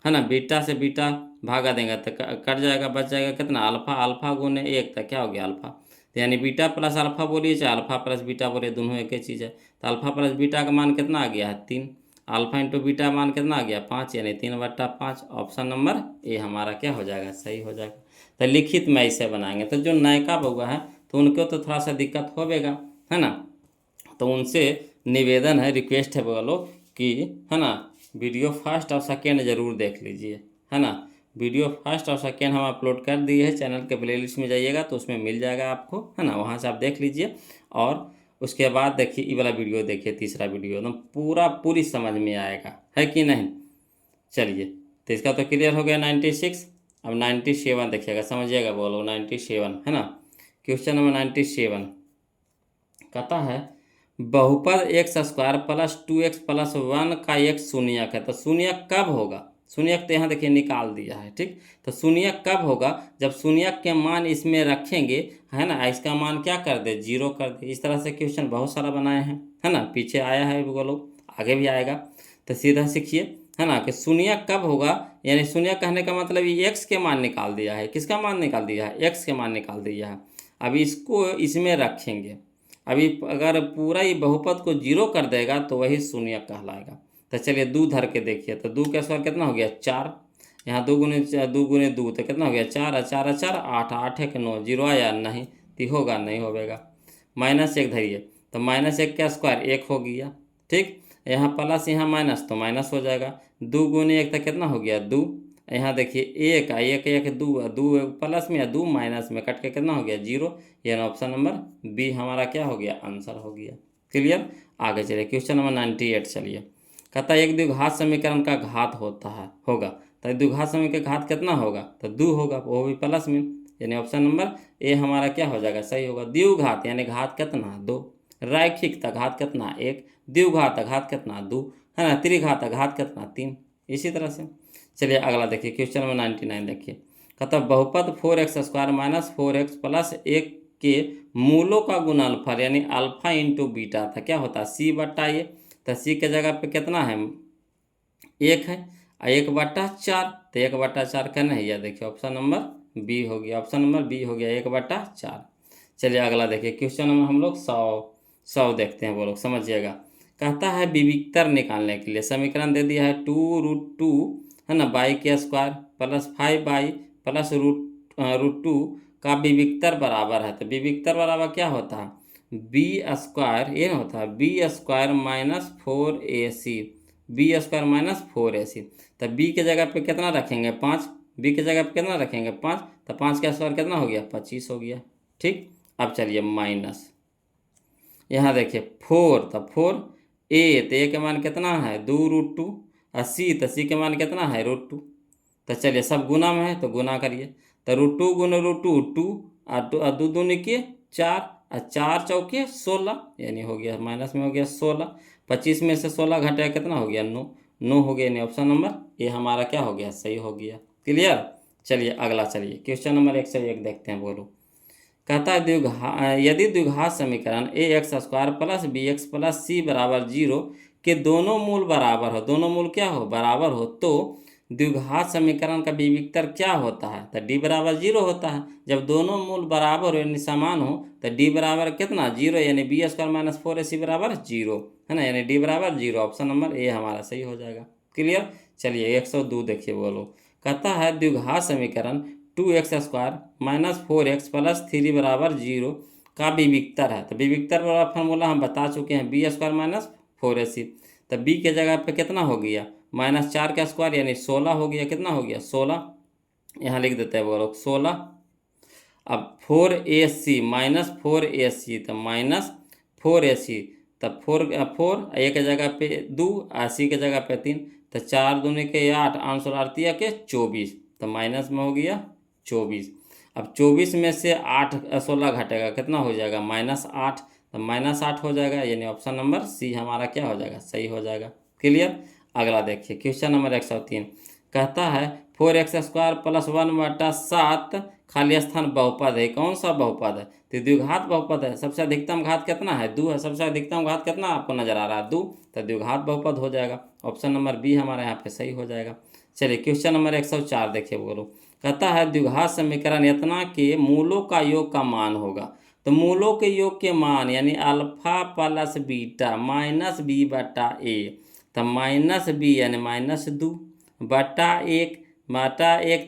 है ना, बीटा से बीटा भागा देंगे तो कट जाएगा बच जाएगा कितना अल्फा गुने 1 तो क्या हो गया अल्फा, तो यानी बीटा प्लस अल्फा बोलिए चाहे अल्फा प्लस बीटा बोलिए दोनों एक ही चीज़ है। तो अल्फा प्लस बीटा का मान कितना आ गया है 3, अल्फा इंटू बीटा मान कितना आ गया 5 यानी 3/5, ऑप्शन नंबर ए हमारा क्या हो जाएगा सही हो जाएगा। तो लिखित में ऐसे बनाएंगे, तो जो नयका बउआ है तो उनको तो थोड़ा सा दिक्कत होगा, है ना, तो उनसे निवेदन है रिक्वेस्ट है बउआ लोग कि, है ना, वीडियो फर्स्ट और सेकेंड जरूर देख लीजिए, है ना, वीडियो फर्स्ट और सेकेंड हम अपलोड कर दिए हैं, चैनल के प्लेलिस्ट में जाइएगा तो उसमें मिल जाएगा आपको, है ना, वहाँ से आप देख लीजिए। और उसके बाद देखिए ये वाला वीडियो देखिए, तीसरा वीडियो एकदम पूरी समझ में आएगा, है कि नहीं। चलिए तो इसका तो क्लियर हो गया 96। अब 97 देखिएगा समझिएगा, बोलो 97, है ना, क्वेश्चन नंबर 97 कहता है बहुपद x² प्लस 2x प्लस 1 का एक शून्यक है, तो शून्यक कब होगा, शून्यक तो यहाँ देखिए निकाल दिया है, ठीक। तो शून्यक कब होगा जब शून्यक के मान इसमें रखेंगे, है ना, इसका मान क्या कर दे 0 कर दे। इस तरह से क्वेश्चन बहुत सारा बनाए हैं, है ना, पीछे आया है वो लोग, आगे भी आएगा। तो सीधा सीखिए, है ना, कि शून्यक कब होगा, यानी शून्यक कहने का मतलब ये x के मान निकाल दिया है, किसका मान निकाल दिया है x के मान निकाल दिया है। अब इसको इसमें रखेंगे, अभी अगर पूरा ही बहुपद को 0 कर देगा तो वही शून्यक कहलाएगा। तो चलिए 2 धर के देखिए, तो 2 का स्क्वायर कितना हो गया 4, यहाँ 2 गुने 2 तो कितना हो गया 4, 4 4 8, 8 1 9, 0 आया नहीं तो होगा नहीं होगा। -1 धरिए तो -1 का स्क्वायर 1 हो गया, ठीक, यहाँ प्लस यहाँ माइनस तो माइनस हो जाएगा, 2 गुने 1 तो कितना हो गया 2, यहाँ देखिए 1 1 2 प्लस में या 2 माइनस में कट के कितना हो गया 0, यानी ऑप्शन नंबर बी हमारा क्या हो गया आंसर हो गया। क्लियर। आगे चलिए क्वेश्चन नंबर 98 चलिए, कहता है एक द्विघात समीकरण का घात होगा, तो द्विघात समीकरण का घात कितना होगा तो 2 होगा, वो भी प्लस में, यानी ऑप्शन नंबर ए हमारा क्या हो जाएगा सही होगा। द्विघात यानी घात कितना 2, रैखिक घात कितना 1, द्विघात घात कितना 2, है ना, त्रिघात घात कितना 3, इसी तरह से। चलिए अगला देखिए क्वेश्चन नंबर 99 देखिए, कहता बहुपद 4x² माइनस 4x प्लस 1 के मूलों का गुणनफल यानी अल्फा इंटू बीटा था क्या होता है सी बटा ए, तो सी के जगह पे कितना है 1 है, 1/4, तो 1/4 करना है, यह देखिए ऑप्शन नंबर बी हो गया, ऑप्शन नंबर बी हो गया 1/4। चलिए अगला देखिए क्वेश्चन नंबर हम लोग 100 देखते हैं, वो लोग समझिएगा। कहता है विविक्तर निकालने के लिए समीकरण दे दिया है 2√2, है ना, बाई के स्क्वायर प्लस 5y प्लस √2 का विविक्तर बराबर है, तो विविक्तर बराबर क्या होता है b² ये होता है b² minus 4ac, b² minus 4ac, तो b के जगह पे कितना रखेंगे 5, b के जगह पे कितना रखेंगे 5, तो 5 का स्क्वायर कितना हो गया 25 हो गया, ठीक। अब चलिए माइनस, यहाँ देखिए 4, तो 4 ए, तो ए के मान कितना है 2√2, और सी के मान कितना है √2। तो चलिए सब गुना में है तो गुना करिए, तो √2 गुना √2 2, और दो दूनी के 4, और 4 चौके 16, यानी हो गया माइनस में हो गया 16। 25 में से 16 घटाया कितना हो गया 9, 9 हो गया, यानी ऑप्शन नंबर ए हमारा क्या हो गया सही हो गया। क्लियर। चलिए अगला, चलिए क्वेश्चन नंबर 101 देखते हैं। बोलो, कहता है यदि द्विघात समीकरण ए x square plus B x plus सी बराबर 0 के दोनों मूल बराबर हो, दोनों मूल क्या हो बराबर हो, तो द्विघात समीकरण का विविक्तर क्या होता है। तो डी बराबर 0 होता है। जब दोनों मूल बराबर हो यानी समान हो तो डी बराबर कितना 0, यानी बी स्क्वायर माइनस 4ac बराबर 0 है ना, यानी डी बराबर 0। ऑप्शन नंबर ए हमारा सही हो जाएगा। क्लियर। चलिए 102 देखिए। बोलो, कहता है द्विघात समीकरण 2x² माइनस 4x प्लस 3 बराबर 0 का विविक्तर है। तो विविक्तर वाला फॉर्मूला हम बता चुके हैं, बी स्क्वायर माइनस 4ac। तो बी के जगह पे कितना हो गया -4 का स्क्वायर यानी 16 हो गया। कितना हो गया 16, यहाँ लिख देते हैं वो लोग 16। अब 4ac माइनस 4ac, तो -4ac, तब 4 ए के जगह पे 2, सी के जगह पे 3, तो 4 दूनी के 8, 8 अड़तिया के 24, तो माइनस में हो गया 24। अब 24 में से 8 16 घटेगा कितना हो जाएगा -8, तो -8 हो जाएगा, यानी ऑप्शन नंबर सी हमारा क्या हो जाएगा सही हो जाएगा। क्लियर। अगला देखिए क्वेश्चन नंबर 103, कहता है 4x² प्लस 1/7 खाली स्थान बहुपद है। कौन सा बहुपद है। तो द्विघात बहुपद है। सबसे अधिकतम घात कितना है 2 है, सबसे अधिकतम घात कितना आपको नजर आ रहा है 2, तो द्विघात बहुपद हो जाएगा। ऑप्शन नंबर बी हमारा यहाँ पे सही हो जाएगा। चलिए क्वेश्चन नंबर 104 देखिए। बोलो, कहता है द्विघात समीकरण इतना के मूलों का योग का मान होगा। तो मूलों के योग के मान यानी alpha plus beta minus B बटा ए, तो माइनस बी यानी -2 बटा 1 तो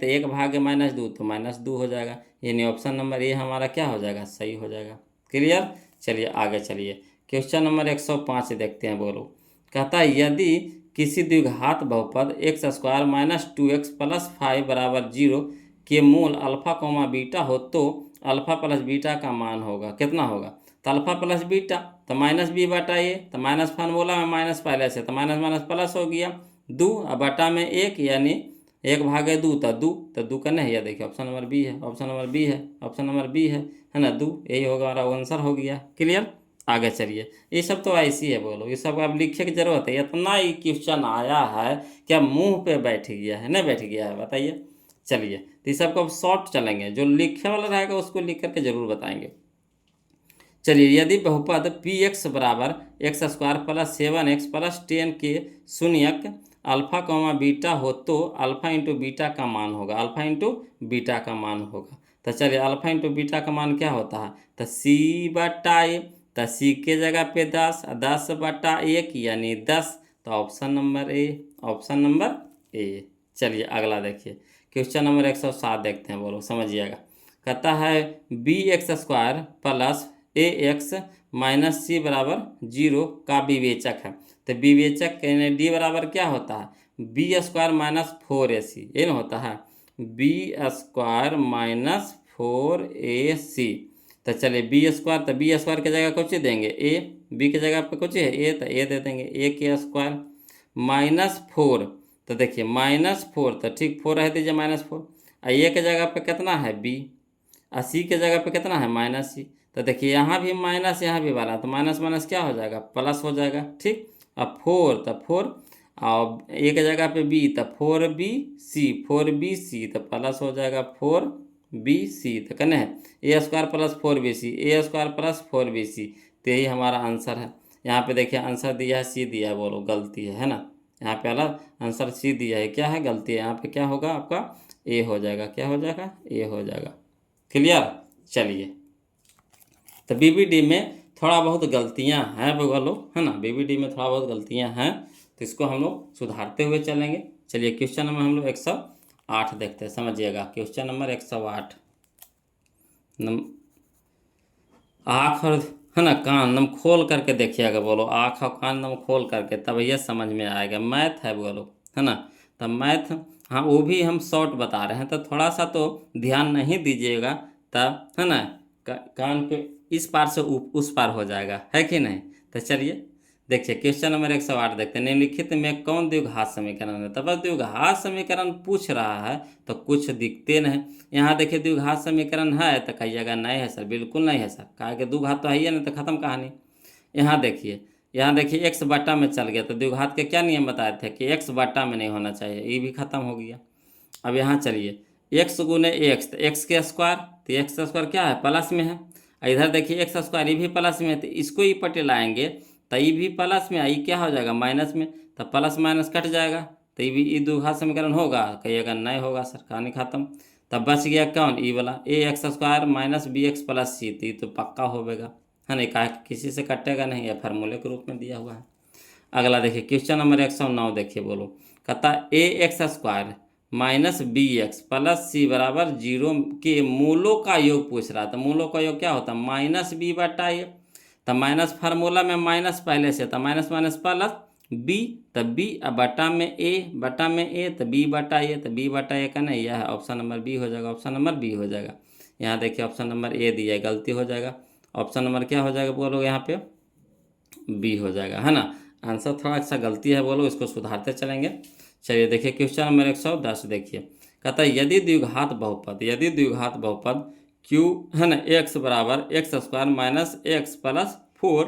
1 भागे -2 तो -2 हो जाएगा, यानी ऑप्शन नंबर ए हमारा क्या हो जाएगा सही हो जाएगा। क्लियर। चलिए आगे चलिए क्वेश्चन नंबर 105 देखते हैं। बोलो, कहता है यदि किसी द्विघात बहुपद x² माइनस 2x प्लस 5 बराबर 0 के मूल अल्फा कोमा बीटा हो तो अल्फा प्लस बीटा का मान होगा कितना होगा। तो अल्फा प्लस बीटा तो -b बटा ए, तो माइनस फार्मूला में माइनस पहले से, तो माइनस माइनस प्लस हो गया 2, और बटा में 1 यानी 1 भागे 2 तो 2, तो 2 का नहीं है। देखिए ऑप्शन नंबर बी है, ऑप्शन नंबर बी है, ऑप्शन नंबर बी है ना 2, यही होगा हमारा आंसर हो गया। क्लियर। आगे चलिए, ये सब तो ऐसी है। बोलो, ये सब अब लिखने की जरूरत है, इतना ही क्वेश्चन आया है क्या मुंह पे बैठ गया है, नहीं बैठ गया है बताइए। चलिए तो ये सबको अब शॉर्ट चलेंगे, जो लिखने वाला रहेगा उसको लिख करके जरूर बताएंगे। चलिए, यदि बहुपद पी एक्स बराबर x² प्लस 7x प्लस 10 के शून्यक अल्फा कोमा बीटा हो तो अल्फा इंटू बीटा का मान होगा, अल्फा इंटू बीटा का मान होगा। तो चलिए अल्फा इंटू बीटा का मान क्या होता है, तो सी बटा ए, तो सी के जगह पे 10, 10 बटा 1 यानी 10, तो option number A, option number A. चलिए अगला देखिए क्वेश्चन नंबर 107 देखते हैं। बोलो समझिएगा, कहता है bx² प्लस ax माइनस सी बराबर 0 का विवेचक है। तो विवेचक यानी डी बराबर क्या होता है b² माइनस 4ac, ये ना होता है b² माइनस 4ac। तो चलिए b², तो b² की जगह कुछ देंगे a, b की जगह पे कुछ है a, तो a दे देंगे a के स्क्वायर माइनस 4, तो देखिए -4, तो ठीक 4 रह दीजिए -4, और a के जगह पे कितना है b, और सी के जगह पे कितना है -c। तो देखिए यहाँ भी माइनस यहाँ भी वाला, तो माइनस माइनस क्या हो जाएगा प्लस हो जाएगा। ठीक। अब 4, तो 4 और ए के जगह पे बी, तो 4bc तो प्लस हो जाएगा 4bc, तो कहने है a² plus 4bc, a² plus 4bc, तो यही हमारा आंसर है। यहाँ पे देखिए आंसर दिया है सी दिया है, बोलो गलती है ना, यहाँ पे अलग आंसर सी दिया है, क्या है गलती है। यहाँ पे क्या होगा आपका ए हो जाएगा, क्या हो जाएगा ए हो जाएगा। क्लियर। चलिए, तो बीबीडी में थोड़ा बहुत गलतियां हैं बोलो, है ना, बीबीडी में थोड़ा बहुत गलतियां हैं, तो इसको हम लोग सुधारते हुए चलेंगे। चलिए क्वेश्चन नंबर हम लोग 108 देखते हैं, समझिएगा क्वेश्चन नंबर 108। आँख और है ना कान नम खोल करके देखिएगा। बोलो आँख और कान नम खोल करके, तब ये समझ में आएगा। मैथ है बोलो, है ना, तब मैथ, हाँ वो भी हम शॉर्ट बता रहे हैं, तो थोड़ा सा तो ध्यान नहीं दीजिएगा, तब है ना कान पे इस पार से उस पार हो जाएगा, है कि नहीं। तो चलिए देखिए क्वेश्चन नंबर 108 देखते हैं। निम्नलिखित में कौन द्विघात समीकरण है। तो बस द्विघात समीकरण पूछ रहा है तो कुछ दिखते नहीं। यहाँ देखिए द्विघात समीकरण है तो कहिएगा नहीं है सर, बिल्कुल नहीं है सर, कहा कि द्विघात तो है ही नहीं, तो खत्म कहानी। यहाँ देखिए एक्स बट्टा में चल गया, तो द्विघात के क्या नियम बताए थे कि एक्स बट्टा में नहीं होना चाहिए, ये भी खत्म हो गया। अब यहाँ चलिए एक्स गुने एक्स, तो एक्स के स्क्वायर, तो एक्स स्क्वायर क्या है, प्लस में है। और इधर देखिए एक्स स्क्वायर, ये भी प्लस में है, तो इसको ही पटे लाएंगे तो ये भी प्लस में, ये क्या हो जाएगा माइनस में, तो प्लस माइनस कट जाएगा, तो ये भी ये द्विघात समीकरण होगा, कहिएगा नहीं होगा सर, कहानी खत्म। तब बच गया कौन, ई वाला a x square minus B x plus c, तो ये तो पक्का होगा, है नहीं, कहा किसी से कटेगा नहीं, यह फार्मूले के रूप में दिया हुआ है। अगला देखिए क्वेश्चन नंबर 109 देखिए, बोलो कहता a x square minus B x plus सी बराबर 0 के मूलों का योग पूछ रहा था। मूलों का योग क्या होता है, माइनस बी बटा ए, तो माइनस फार्मूला में माइनस पहले से था, माइनस माइनस प्लस बी, तब बी, अब बटा में ए तो बी बटा ए, तो बी बटा ए का नहीं, यह है ऑप्शन नंबर बी हो जाएगा, ऑप्शन नंबर बी हो जाएगा। यहाँ देखिए ऑप्शन नंबर ए दिया है, गलती हो जाएगा, ऑप्शन नंबर क्या हो जाएगा बोलो, यहाँ पे बी हो जाएगा, है ना। आंसर थोड़ा सा गलती है बोलो, इसको सुधारते चलेंगे। चलिए देखिए क्वेश्चन नंबर 110 देखिए, कहता है यदि द्विघात बहुपद क्यू, है ना, एक्स बराबर x square minus x plus 4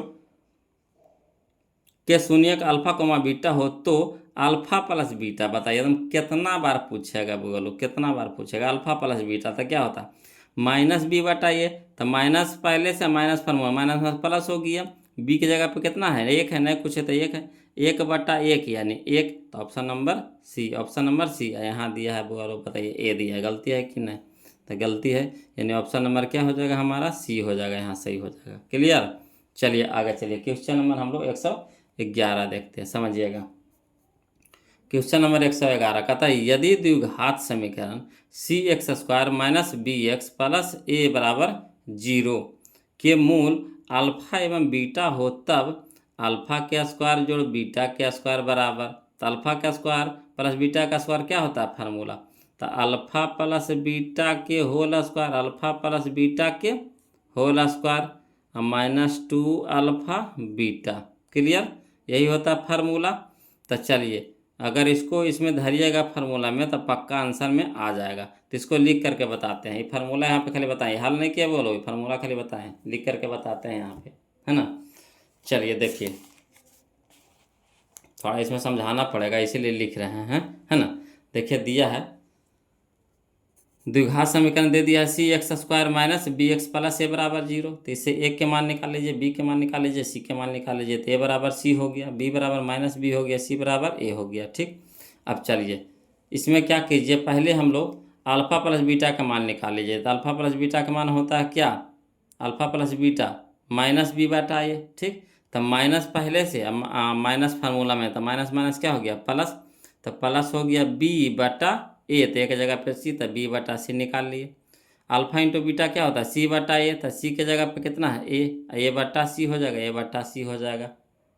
के शून्यक अल्फा कोमा बीटा हो तो अल्फा प्लस बीटा बताइए, एकदम कितना बार पूछेगा बोलो, कितना बार पूछेगा। अल्फा प्लस बीटा तो क्या होता, माइनस बी बटा ये, तो माइनस पहले से minus formula, minus minus plus हो गया, बी की जगह पे कितना है, एक है, नहीं कुछ है तो एक है, एक बटा एक यानी एक, तो option number C, option number C. यहाँ दिया है बोलो, बताइए ए दिया है, गलती है कि नहीं, तो गलती है, यानी ऑप्शन नंबर क्या हो जाएगा हमारा, सी हो जाएगा, यहाँ सही हो जाएगा। क्लियर, चलिए आगे चलिए क्वेश्चन नंबर हम लोग 111 देखते हैं, समझिएगा। क्वेश्चन नंबर 111 कहता है यदि द्विघात समीकरण सी x square minus B x plus ए बराबर 0 के मूल अल्फा एवं बीटा हो, तब अल्फा के स्क्वायर जोड़ बीटा के स्क्वायर बराबर, तो अल्फा का स्क्वायर प्लस बीटा का स्क्वायर क्या होता है फार्मूला, तो अल्फा प्लस बीटा के whole square, alpha plus beta के whole square minus 2 alpha beta. Clear, यही होता है फार्मूला। तो चलिए अगर इसको इसमें धरिएगा फार्मूला में तो पक्का आंसर में आ जाएगा, तो इसको लिख करके बताते हैं। ये फार्मूला यहाँ पे खाली बताएं, हल नहीं किया बोलो, ये फार्मूला खाली बताएं, लिख करके बताते हैं यहाँ पे, है ना। चलिए देखिए थोड़ा इसमें समझाना पड़ेगा, इसीलिए लिख रहे हैं, है ना। देखिए दिया है द्विघात समीकरण दे दिया है C x square minus B x plus ए बराबर 0, तो इससे ए के मान निकाल लीजिए, बी के मान निकाल लीजिए, सी के मान निकाल लीजिए, तो ए बराबर सी हो गया, बी बराबर माइनस बी हो गया, सी बराबर ए हो गया। ठीक, अब चलिए इसमें क्या कीजिए, पहले हम लोग अल्फा प्लस बीटा का मान निकाल लीजिए, तो अल्फा प्लस बीटा का मान होता है क्या, alpha plus beta minus B बटा ए। ठीक, तो माइनस पहले से माइनस फार्मूला में, तो माइनस माइनस क्या हो गया प्लस, तो प्लस हो गया बी बटा ए, तो एक जगह पे सी, तो बी बटा सी निकाल लिए। अल्फा इंटू बीटा क्या होता है सी बटा ए, तो सी के जगह पे कितना है ए बटा सी हो जाएगा, ए बटा सी हो जाएगा।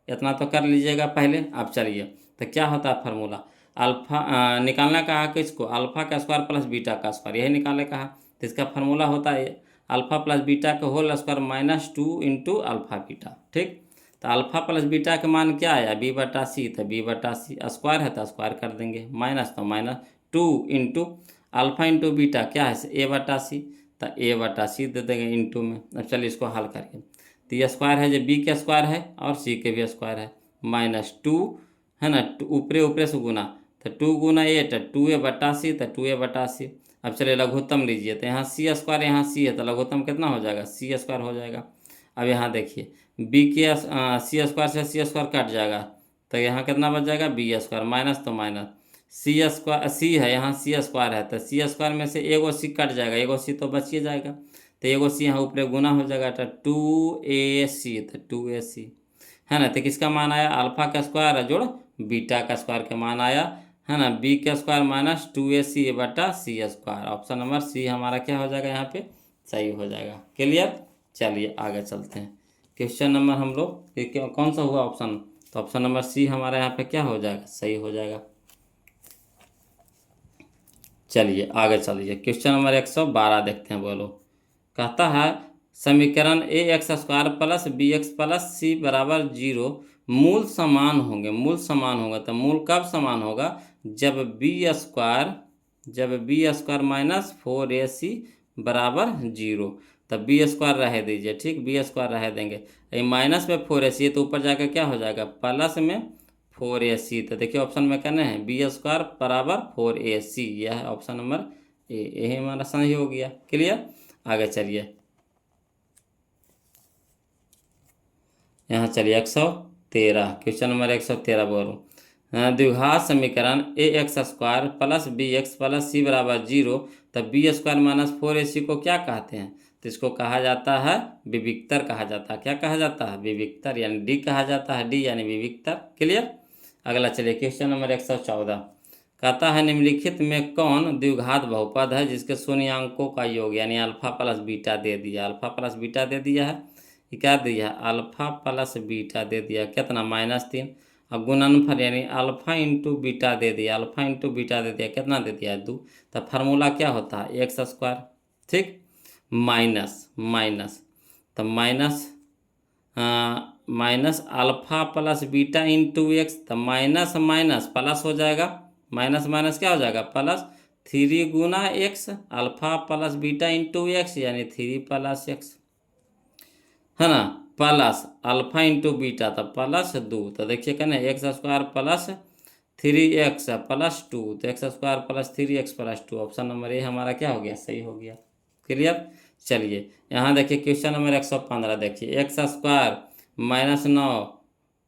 इतना तो कर लीजिएगा पहले। अब चलिए तो क्या होता है फार्मूला, अल्फा निकालना कहा किसको, अल्फा का स्क्वायर प्लस बीटा का स्क्वायर, यही निकालने कहा, तो इसका फार्मूला होता है अल्फा प्लस बीटा का whole square minus 2 into alpha beta. ठीक, तो अल्फा प्लस बीटा का मान क्या आया बी बटा सी, तो बी बटा सी, स्क्वायर है तो स्क्वायर कर देंगे, माइनस तो minus 2 into alpha into beta क्या है ए बटा सी, तो ए बटा सी दे देंगे इंटू में। अब चलिए इसको हल करके, तो ये स्क्वायर है जो बी के स्क्वायर है और सी के भी स्क्वायर है, माइनस 2 है ना, ऊपरे ऊपरे से गुना, तो 2 गुना ए, तो 2a बटा सी, तो 2a बटा सी। अब चलिए लघुत्तम लीजिए, तो यहाँ सी स्क्वायर, यहाँ सी है, तो लघुत्तम कितना हो जाएगा सी स्क्वायर हो जाएगा। अब यहाँ देखिए बी के सी स्क्वायर से सी स्क्वायर कट जाएगा, तो यहाँ कितना बच जाएगा बी स्क्वायर, माइनस तो माइनस सी स्क्वायर, सी है यहाँ सी स्क्वायर है, तो सी स्क्वायर में से एगो सी कट जाएगा, एगो सी तो बच ही जाएगा, तो एगो सी यहाँ ऊपर गुना हो जाएगा, तो 2ac, तो 2ac है ना। तो किसका मान आया अल्फा का स्क्वायर जोड़ बीटा का स्क्वायर का मान आया, है ना, बी का स्क्वायर माइनस 2ac बटा सी स्क्वायर, ऑप्शन नंबर सी हमारा क्या हो जाएगा यहाँ पे सही हो जाएगा। क्लियर, चलिए आगे चलते हैं। क्वेश्चन नंबर हम लोग कौन सा हुआ ऑप्शन, तो ऑप्शन नंबर सी हमारा यहाँ पे क्या हो जाएगा सही हो जाएगा। चलिए आगे चलिए क्वेश्चन नंबर 112 देखते हैं, बोलो कहता है समीकरण ए x square plus B x plus सी बराबर 0 मूल समान होंगे। मूल समान होगा तो मूल कब समान होगा? जब बी स्क्वायर माइनस 4ac बराबर 0, तब बी स्क्वायर रह दीजिए। ठीक, बी स्क्वायर रह देंगे। ये माइनस में 4ac है तो ऊपर जाकर क्या हो जाएगा? प्लस में 4ac। तो देखिए ऑप्शन में कहना है बी स्क्वायर बराबर 4ac। यह है ऑप्शन नंबर ए। यही हमारा सही हो गया। क्लियर? आगे चलिए, यहाँ चलिए 113, क्वेश्चन नंबर 113 बोलो। द्विघात समीकरण ए x square plus B x plus सी बराबर 0, तब बी स्क्वायर माइनस 4ac को क्या कहते हैं? तो इसको कहा जाता है विविक्तर कहा जाता है। क्या कहा जाता है? विविक्तर, यानी डी कहा जाता है। डी यानी विविक्तर। क्लियर? अगला चलिए, क्वेश्चन नंबर 114 कहता है निम्नलिखित में कौन द्विघात बहुपद है जिसके शून्यांकों का योग यानी अल्फा प्लस बीटा दे दिया? अल्फा प्लस बीटा दे दिया है। ये क्या दिया है? अल्फा प्लस बीटा दे दिया। कितना? -3। और गुणनफल यानी अल्फा इंटू बीटा दे दिया। अल्फा इंटू बीटा दे दिया। कितना दे दिया? 2। तो फार्मूला क्या होता है? X square. ठीक, माइनस तो minus alpha plus beta into X, तो माइनस माइनस प्लस हो जाएगा। माइनस माइनस क्या हो जाएगा? प्लस 3 गुना X, alpha plus beta into X यानी 3 प्लस एक्स, है ना, प्लस अल्फा इंटू बीटा तो प्लस 2। तो देखिए कहना x square plus 3x plus 2, तो x square plus 3x plus 2। Option number A हमारा क्या हो गया? सही हो गया। क्लियर? चलिए यहाँ देखिए क्वेश्चन नंबर 115 देखिए, एक्स स्क्वायर -9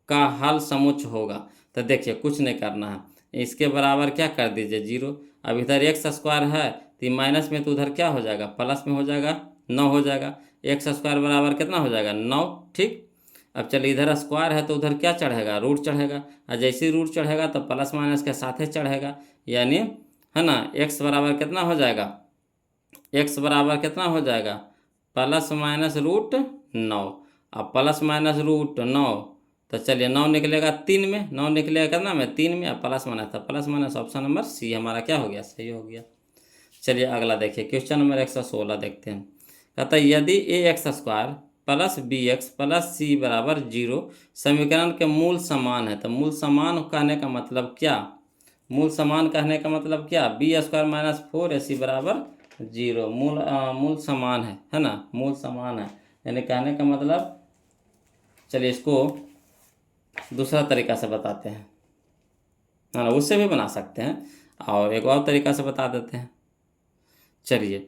का हल समुच्च होगा। तो देखिए कुछ नहीं करना है, इसके बराबर क्या कर दीजिए? 0। अब इधर एक्स स्क्वायर है तो माइनस में तो उधर क्या हो जाएगा? प्लस में हो जाएगा, 9 हो जाएगा। एक्स स्क्वायर बराबर कितना हो जाएगा? 9। ठीक, अब चलिए इधर स्क्वायर है तो उधर क्या चढ़ेगा? रूट चढ़ेगा, और जैसे ही रूट चढ़ेगा तो प्लस माइनस के साथ ही चढ़ेगा, यानी है ना एक्स बराबर कितना हो जाएगा? एक्स बराबर कितना हो जाएगा? Plus minus root 9। अब प्लस माइनस रूट 9, तो चलिए 9 निकलेगा 3 में, 9 निकलेगा कितना में? 3 में। अब प्लस माइनस था, plus minus option number C हमारा क्या हो गया? सही हो गया। चलिए अगला देखिए, क्वेश्चन नंबर 116 देखते हैं। कहता है यदि A x square plus B x plus सी बराबर 0 समीकरण के मूल समान है, तो मूल समान कहने का मतलब क्या? मूल समान कहने का मतलब क्या? बी स्क्वायर माइनस 4ac बराबर 0। मूल समान है ना, मूल समान है, यानी कहने का मतलब, चलिए इसको दूसरा तरीका से बताते हैं, है ना, उससे भी बना सकते हैं, और एक और तरीका से बता देते हैं। चलिए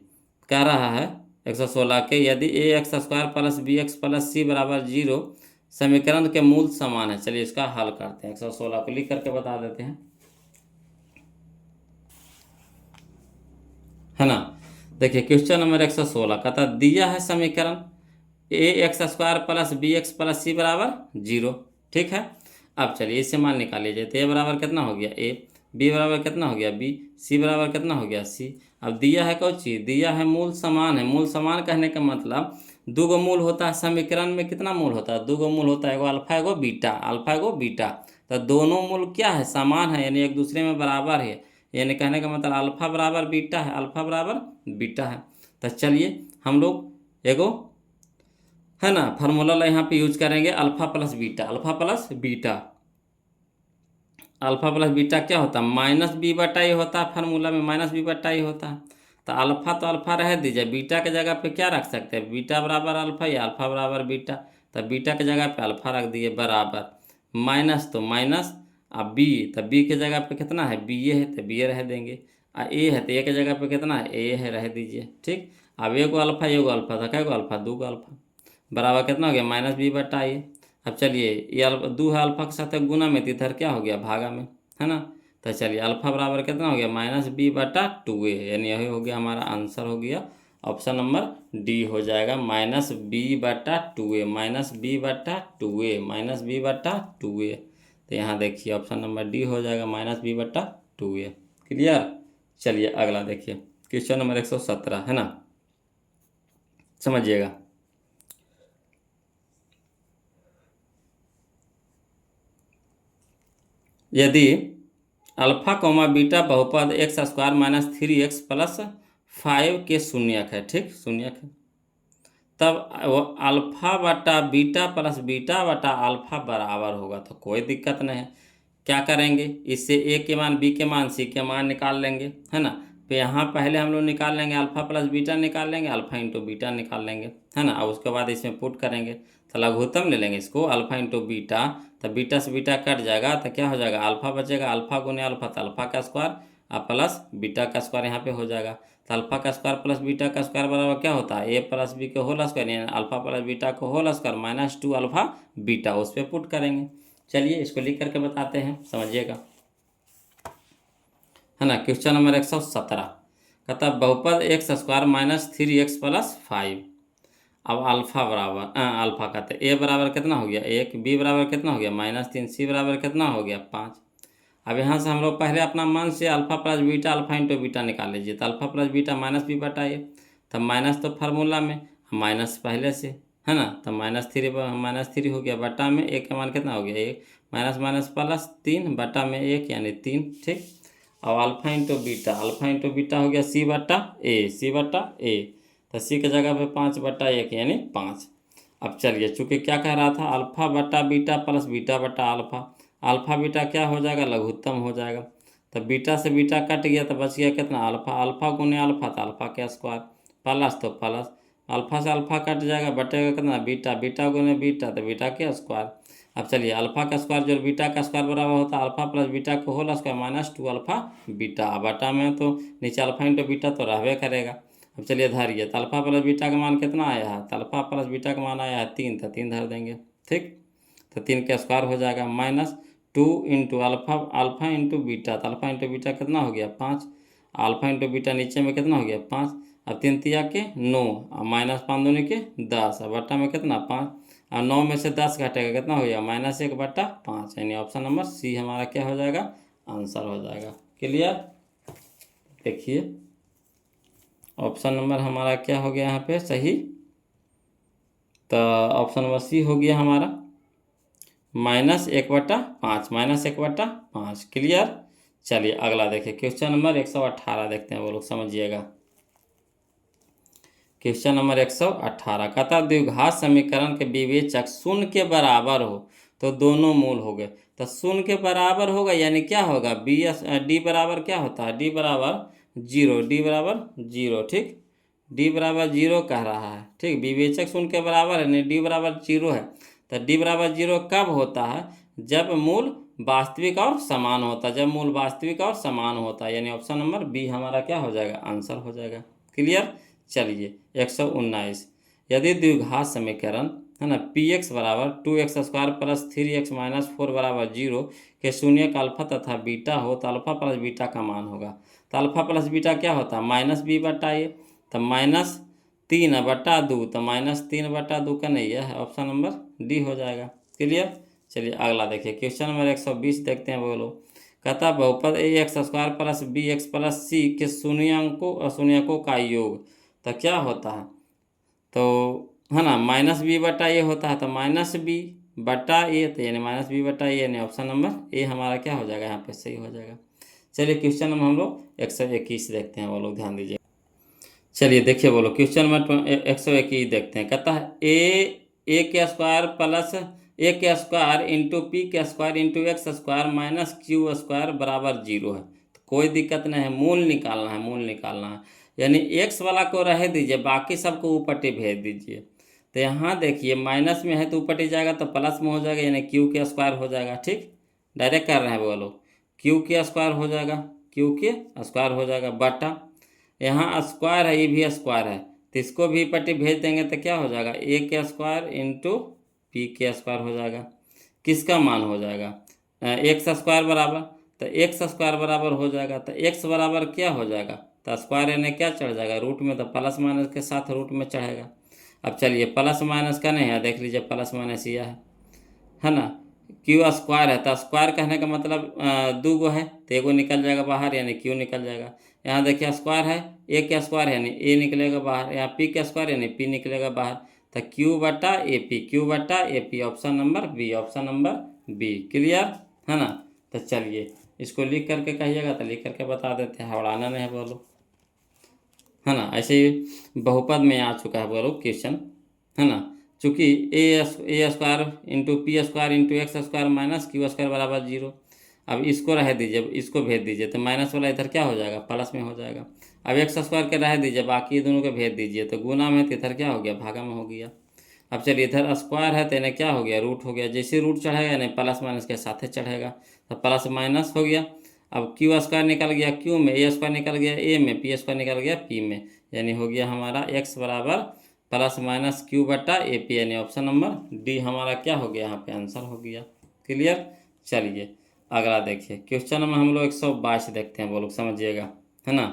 कह रहा है 116 के यदि A x square plus B x plus सी बराबर 0 समीकरण के मूल समान है। चलिए इसका हल करते हैं, 116 को लिख करके बता देते हैं, है ना। देखिए क्वेश्चन नंबर 116 कहता दिया है समीकरण ए x square plus B x plus सी बराबर 0। ठीक है, अब चलिए इससे मान निकाल लीजिए। तो ए बराबर कितना हो गया? ए, बी बराबर कितना हो गया? बी, सी बराबर कितना हो गया? सी। अब दिया है कौन चीज़? दिया है मूल समान है। मूल समान कहने का मतलब दो गो मूल होता है समीकरण में। कितना मूल होता है? दो गो मूल होता है, एगो अल्फा एगो बीटा, अल्फा एगो बीटा। तो दोनों मूल क्या है? समान है, यानी एक दूसरे में बराबर है, यानी कहने का मतलब अल्फा बराबर बीटा है, अल्फा बराबर बीटा है। तो चलिए हम लोग एगो, है ना, फार्मूला यहाँ पे यूज करेंगे alpha plus beta. Alpha plus beta, alpha plus beta क्या होता है? माइनस बी बटा ए होता है, फार्मूला में माइनस बी बटा ए होता है। तो अल्फा रह दीजिए, बीटा के जगह पे क्या रख सकते हैं? बीटा बराबर अल्फा या अल्फा बराबर बीटा। तो बीटा के जगह पे अल्फा रख दिए बराबर माइनस, तो माइनस, अब बी, तो बी के जगह पे कितना है? बी ए है तो बी ए रह देंगे, और ए है तो ए के जगह पे कितना है? ए है, रह दीजिए। ठीक, अब एगो अल्फा था, क्या गो अल्फा? दो गो अल्फा बराबर कितना हो गया? माइनस बी बटा ए। अब चलिए ये अल्फा दो है, अल्फा के साथ गुना में, तो इधर क्या हो गया? भागा में, है ना। तो चलिए अल्फा बराबर कितना हो गया? माइनस बी बटा 2a, यानी यही हो गया हमारा आंसर, हो गया ऑप्शन नंबर डी हो जाएगा, माइनस बी बटा 2a, माइनस बी बटा 2a, माइनस बी बटा 2a। तो यहाँ देखिए ऑप्शन नंबर डी हो जाएगा, माइनस बी बटा 2a। क्लियर? चलिए अगला देखिए, क्वेश्चन नंबर 117, है ना, समझिएगा। यदि अल्फा कोमा बीटा बहुपद x square minus 3x plus 5 के शून्यक है, ठीक, शून्यक है, तब वो अल्फा बटा बीटा प्लस बीटा बटा अल्फा बराबर होगा, तो कोई दिक्कत नहीं है। क्या करेंगे, इससे ए के मान, बी के मान, सी के मान निकाल लेंगे, है ना। तो यहाँ पहले हम लोग निकाल लेंगे अल्फा प्लस बीटा निकाल लेंगे, अल्फा इंटू बीटा निकाल लेंगे, है ना। और उसके बाद इसमें पुट करेंगे, तो लघुत्तम ले लेंगे इसको, अल्फा इंटू बीटा, तो बीटा से बीटा कट जाएगा, तो क्या हो जाएगा, अल्फा बचेगा, अल्फा गुने अल्फा तो अल्फा का स्क्वायर, और प्लस बीटा का स्क्वायर यहाँ पे हो जाएगा। तो अल्फा का स्क्वायर प्लस बीटा का स्क्वायर बराबर क्या होता है, ए प्लस बी के होल स्क्वायर, यानी अल्फा प्लस बीटा को whole square minus 2 alpha beta, उस पर पुट करेंगे। चलिए इसको लिख करके बताते हैं, समझिएगा, है ना। क्वेश्चन नंबर 117 कहता है बहुपद x square minus 3x plus 5। अब अल्फा बराबर अल्फा कहते ए बराबर कितना हो गया 1, बी बराबर कितना हो गया -3, सी बराबर कितना हो गया 5। अब यहाँ से हम लोग पहले अपना मन से alpha plus beta, alpha into beta निकाल लीजिए। तो alpha plus beta minus B बटा ए, तब माइनस तो फार्मूला में, माइनस पहले से, है ना। तो -3 हो गया, बटा में ए का मान कितना हो गया 1, माइनस माइनस प्लस 3 बटा में 1 यानी 3, ठीक। अब alpha into beta, alpha into beta हो गया सी बटा ए, सी बटा ए, तो सी की जगह पे 5 बटा 1 यानी 5। अब चलिए, चूँकि क्या कह रहा था, अल्फा बटा बीटा प्लस बीटा बटा अल्फा, अल्फा बीटा क्या हो जाएगा, लघुत्तम हो जाएगा। तो बीटा से बीटा कट गया, तो बच गया कितना अल्फा, अल्फा गुने अल्फा तो अल्फा का स्क्वायर, प्लस तो प्लस, अल्फा से अल्फा कट जाएगा, बटेगा कितना बीटा, बीटा गुने बीटा तो बीटा के स्क्वायर। अब चलिए, अल्फा का स्क्वायर जो बीटा का स्क्वायर बराबर होता है अल्फा प्लस बीटा को whole square minus 2 alpha beta, बटा में तो नीचे अल्फा इंटू बीटा तो रहबे करेगा। अब चलिए धरिए, तो अल्फा प्लस बीटा का मान कितना आया है, तो अल्फा प्लस बीटा का मान आया है 3, तो 3 धर देंगे, ठीक। तो 3 का स्क्वायर हो जाएगा minus 2 into alpha, alpha into beta, तो अल्फा इंटू बीटा कितना हो गया 5, अल्फा इंटू बीटा नीचे में कितना हो गया 5, अब 3 तिया के 9, और माइनस 5 दूनी के 10, और बट्टा में कितना 5, और 9 में से 10 घटेगा कितना हो गया -1 बटा 5, यानी ऑप्शन नंबर सी हमारा क्या हो जाएगा, आंसर हो जाएगा। क्लियर, देखिए ऑप्शन नंबर हमारा क्या हो गया यहाँ पे सही, तो ऑप्शन नंबर सी हो गया हमारा -1 बटा 5, -1 बटा 5। क्लियर। चलिए अगला देखिए, क्वेश्चन नंबर 118 देखते हैं, वो लोग समझिएगा। क्वेश्चन नंबर 118 कहता द्विघात समीकरण के विवेचक शून्य के बराबर हो तो दोनों मूल हो गए। तो शून्य के बराबर होगा यानी क्या होगा, डी बराबर क्या होता है, डी बराबर 0, डी बराबर 0, ठीक। डी बराबर 0 कह रहा है, ठीक। विवेचक शून्य के बराबर है, नहीं डी बराबर 0 है। तो डी बराबर 0 कब होता है, जब मूल वास्तविक और समान होता है, जब मूल वास्तविक और समान होता है, यानी ऑप्शन नंबर बी हमारा क्या हो जाएगा, आंसर हो जाएगा। क्लियर। चलिए 119, यदि द्विघात समीकरण, है ना, पी एक्स बराबर 2x square plus 3x minus 4 बराबर 0 के शून्यक अल्फा तथा बीटा हो तो अल्फा प्लस बीटा का मान होगा। तो अल्फा प्लस बीटा क्या होता है, -b बटा ए, तो -3 बटा 2, तो -3 बटा 2 का नहीं है, ऑप्शन नंबर डी हो जाएगा। क्लियर। चलिए अगला देखिए, क्वेश्चन नंबर 120 देखते हैं। बोलो, कहता बहुपद A x square plus B x plus सी के शून्यकों का योग, तो क्या होता है, तो है ना -b बटा ए होता है, तो -b बटा ए, तो यानी -b बटा ए, यानी ऑप्शन नंबर ए हमारा क्या हो जाएगा, यहाँ पे सही हो जाएगा। चलिए क्वेश्चन नंबर हम लोग 121 देखते हैं, वो लोग ध्यान दीजिए। चलिए देखिए, बोलो क्वेश्चन नंबर 121 देखते हैं। कहता है ए के स्क्वायर प्लस ए के स्क्वायर इंटू पी के square into X square minus Q square बराबर 0 है। तो कोई दिक्कत नहीं है, मूल निकालना है, मूल निकालना है, यानी एक्स वाला को रह दीजिए, बाकी सबको ऊपटी भेज दीजिए। तो यहाँ देखिए माइनस में है तो ऊपटी जाएगा, तो प्लस में हो जाएगा, यानी क्यू के स्क्वायर हो जाएगा, ठीक। डायरेक्ट कर रहे हैं वो लोग, क्यू के स्क्वायर हो जाएगा, क्यू के स्क्वायर हो जाएगा, बटा यहाँ स्क्वायर है, ये भी स्क्वायर है, तो इसको भी पट्टी भेज देंगे, तो क्या हो जाएगा ए के स्क्वायर इंटू पी के स्क्वायर हो जाएगा। किसका मान हो जाएगा, एक्स स्क्वायर बराबर, तो एक्स स्क्वायर बराबर हो जाएगा, तो एक्स बराबर क्या हो जाएगा, तो स्क्वायर यानी क्या चढ़ जाएगा रूट में, तो प्लस माइनस के साथ रूट में चढ़ेगा। अब चलिए प्लस माइनस का नहीं है, देख लीजिए प्लस माइनस यह है ना, क्यू स्क्वायर है, तो स्क्वायर कहने का मतलब 2 गो है, तो एगो निकल जाएगा बाहर, यानी क्यू निकल जाएगा। यहाँ देखिए स्क्वायर है, ए के स्क्वायर है यानी ए निकलेगा बाहर, यहाँ पी के स्क्वायर यानी पी निकलेगा बाहर, तो क्यू बटा ए पी, क्यू बटा A P, option number B, option number B. Clear है ना। तो चलिए इसको लिख करके कहिएगा, तो लिख करके बता देते हैं, हवड़ाना नहीं है बोलो, है ना। ऐसे ही बहुपद में आ चुका है बोलो क्वेश्चन। है ना, चूँकि A square into P square into X square minus Q square बराबर 0। अब इसको रह दीजिए, इसको भेज दीजिए तो माइनस वाला इधर क्या हो जाएगा, प्लस में हो जाएगा। अब एक्स स्क्वायर के रह दीजिए, बाकी दोनों को भेज दीजिए तो गुना में, तो इधर क्या हो गया, भागा में हो गया। अब चलिए इधर स्क्वायर है तो इन्हें क्या हो गया, रूट हो गया। जैसे रूट चढ़ेगा नहीं प्लस माइनस के साथ ही चढ़ेगा, तो प्लस माइनस हो गया। अब क्यू स्क्वायर निकल गया क्यू में, ए स्क्वायर निकल गया ए में, पी स्क्वायर निकल गया पी में, यानी हो गया हमारा एक्स बराबर प्लस माइनस क्यू बटा ए पी, यानी ऑप्शन नंबर डी हमारा क्या हो गया, यहाँ पे आंसर हो गया। क्लियर। चलिए अगला देखिए, क्वेश्चन नंबर हम लोग 122 देखते हैं, वो लोग समझिएगा, है ना।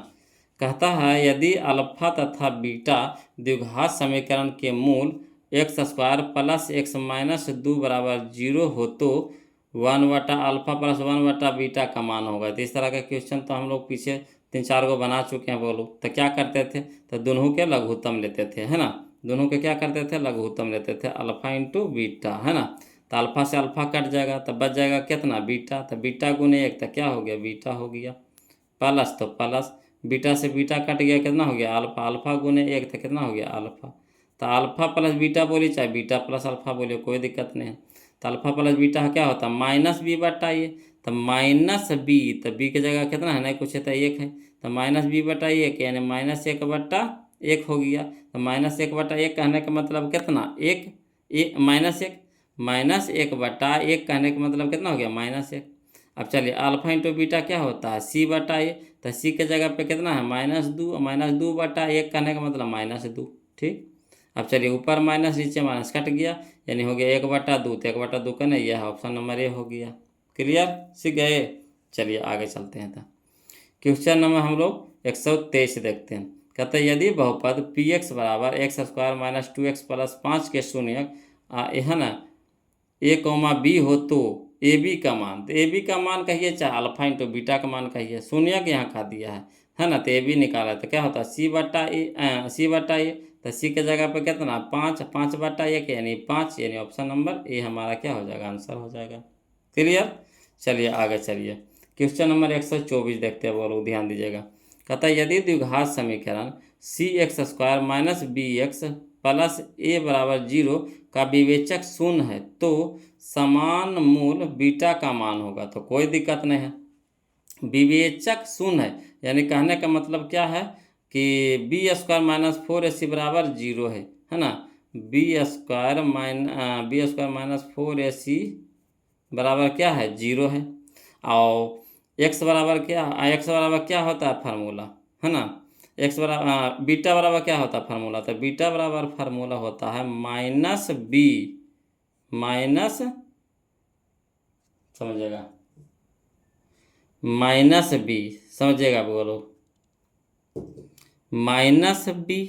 कहता है यदि अल्फा तथा बीटा द्विघात समीकरण के मूल x square plus x minus 2 बराबर 0 हो तो 1 बटा अल्फा प्लस 1 बटा बीटा का मान होगा। तो इस तरह का क्वेश्चन तो हम लोग पीछे 3-4 को बना चुके हैं। वो लोग तो क्या करते थे, तो दोनों के लघुत्तम लेते थे, है ना। दोनों के क्या करते थे, लघुत्तम लेते थे, अल्फा इंटू बीटा, है ना। तो अल्फा से अल्फा कट जाएगा तो बच जाएगा कितना, बीटा। तो बीटा गुने 1 तो क्या हो गया, बीटा हो गया, प्लस तो प्लस, बीटा से बीटा कट गया, कितना हो गया, अल्फा। अल्फा गुने 1 तो कितना हो गया, अल्फा। तो अल्फा प्लस बीटा बोलिए चाहे बीटा प्लस अल्फा बोलिए, कोई दिक्कत नहीं है। तो अल्फा प्लस बीटा क्या होता है, माइनस बी बटा ए। तो माइनस बी, तो बी की जगह कितना है, नहीं कुछ है तो 1 है, तो माइनस बी बटा 1 यानी माइनस 1 बटा 1 हो गया। तो माइनस 1 बटा 1 कहने का मतलब कितना, एक माइनस 1 बटा 1 कहने का मतलब कितना हो गया, -1। अब चलिए अल्फा इंटू बीटा क्या होता है, सी बटा ए। तो सी के जगह पे कितना है, -2, -2 बटा 1 कहने का मतलब -2, ठीक। अब चलिए ऊपर माइनस नीचे माइनस कट गया, यानी हो गया 1/2, तो 1/2 का नहीं, यह है ऑप्शन नंबर ए हो गया। क्लियर, सीख गए। चलिए आगे चलते हैं। था क्वेश्चन नंबर हम लोग 123 देखते हैं। कहते हैं यदि बहुपद पी एक्स बराबर x square minus 2x plus 5 के शून्य है ना ए कॉमा बी हो तो ए बी का मान, तो ए बी का मान कहिए चाहे अल्फा इंटू बीटा का मान कहिए, शून्य के यहाँ खा दिया है ना। तो ए बी निकाला तो क्या होता है, सी बटा ए। तो सी के जगह पे कितना, 5 बटा 1 यानी 5, यानी ऑप्शन नंबर ए हमारा क्या हो जाएगा, आंसर हो जाएगा। क्लियर। चलिए आगे चलिए, क्वेश्चन नंबर 124 देखते हैं, वो लोग ध्यान दीजिएगा। कहता है यदि द्विघात समीकरण सी x square minus B x plus ए बराबर 0 का विवेचक शून्य है तो समान मूल बीटा का मान होगा। तो कोई दिक्कत नहीं है, विवेचक शून्य है यानी कहने का मतलब क्या है कि बी स्क्वायर माइनस 4ac बराबर 0 है ना। बी स्क्वायर माइनस 4ac बराबर क्या है, 0 है। और एक्स बराबर क्या होता है फार्मूला, है ना। एक्स बराबर बीटा बराबर क्या होता है फार्मूला, तो बीटा बराबर फार्मूला होता है माइनस बी माइनस, समझिएगा, माइनस बी, समझिएगा बोलो, माइनस बी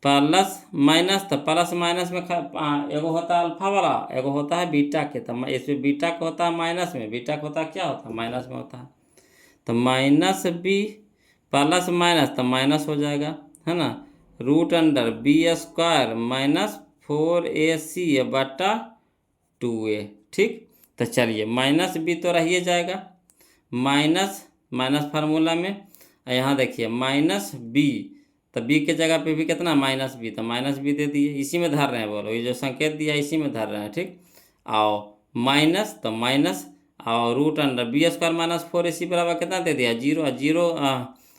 प्लस माइनस, तो प्लस माइनस में एगो होता है अल्फा वाला, एगो होता है बीटा के। तो इसमें बीटा का होता है माइनस में, बीटा का होता है क्या होता है, माइनस में होता है। तो माइनस बी प्लस माइनस तो माइनस हो जाएगा, है ना। Root under B square minus 4ac बटा 2a, ठीक। तो चलिए माइनस बी तो रहिए जाएगा, माइनस फार्मूला में, यहाँ देखिए माइनस बी, तो बी के जगह पे भी कितना माइनस बी, तो माइनस बी दे दिए, इसी में धर रहे हैं, बोलो ये जो संकेत दिया इसी में धर रहे हैं, ठीक। और माइनस तो माइनस, और root under B square minus 4ac बराबर कितना दे दिया, 0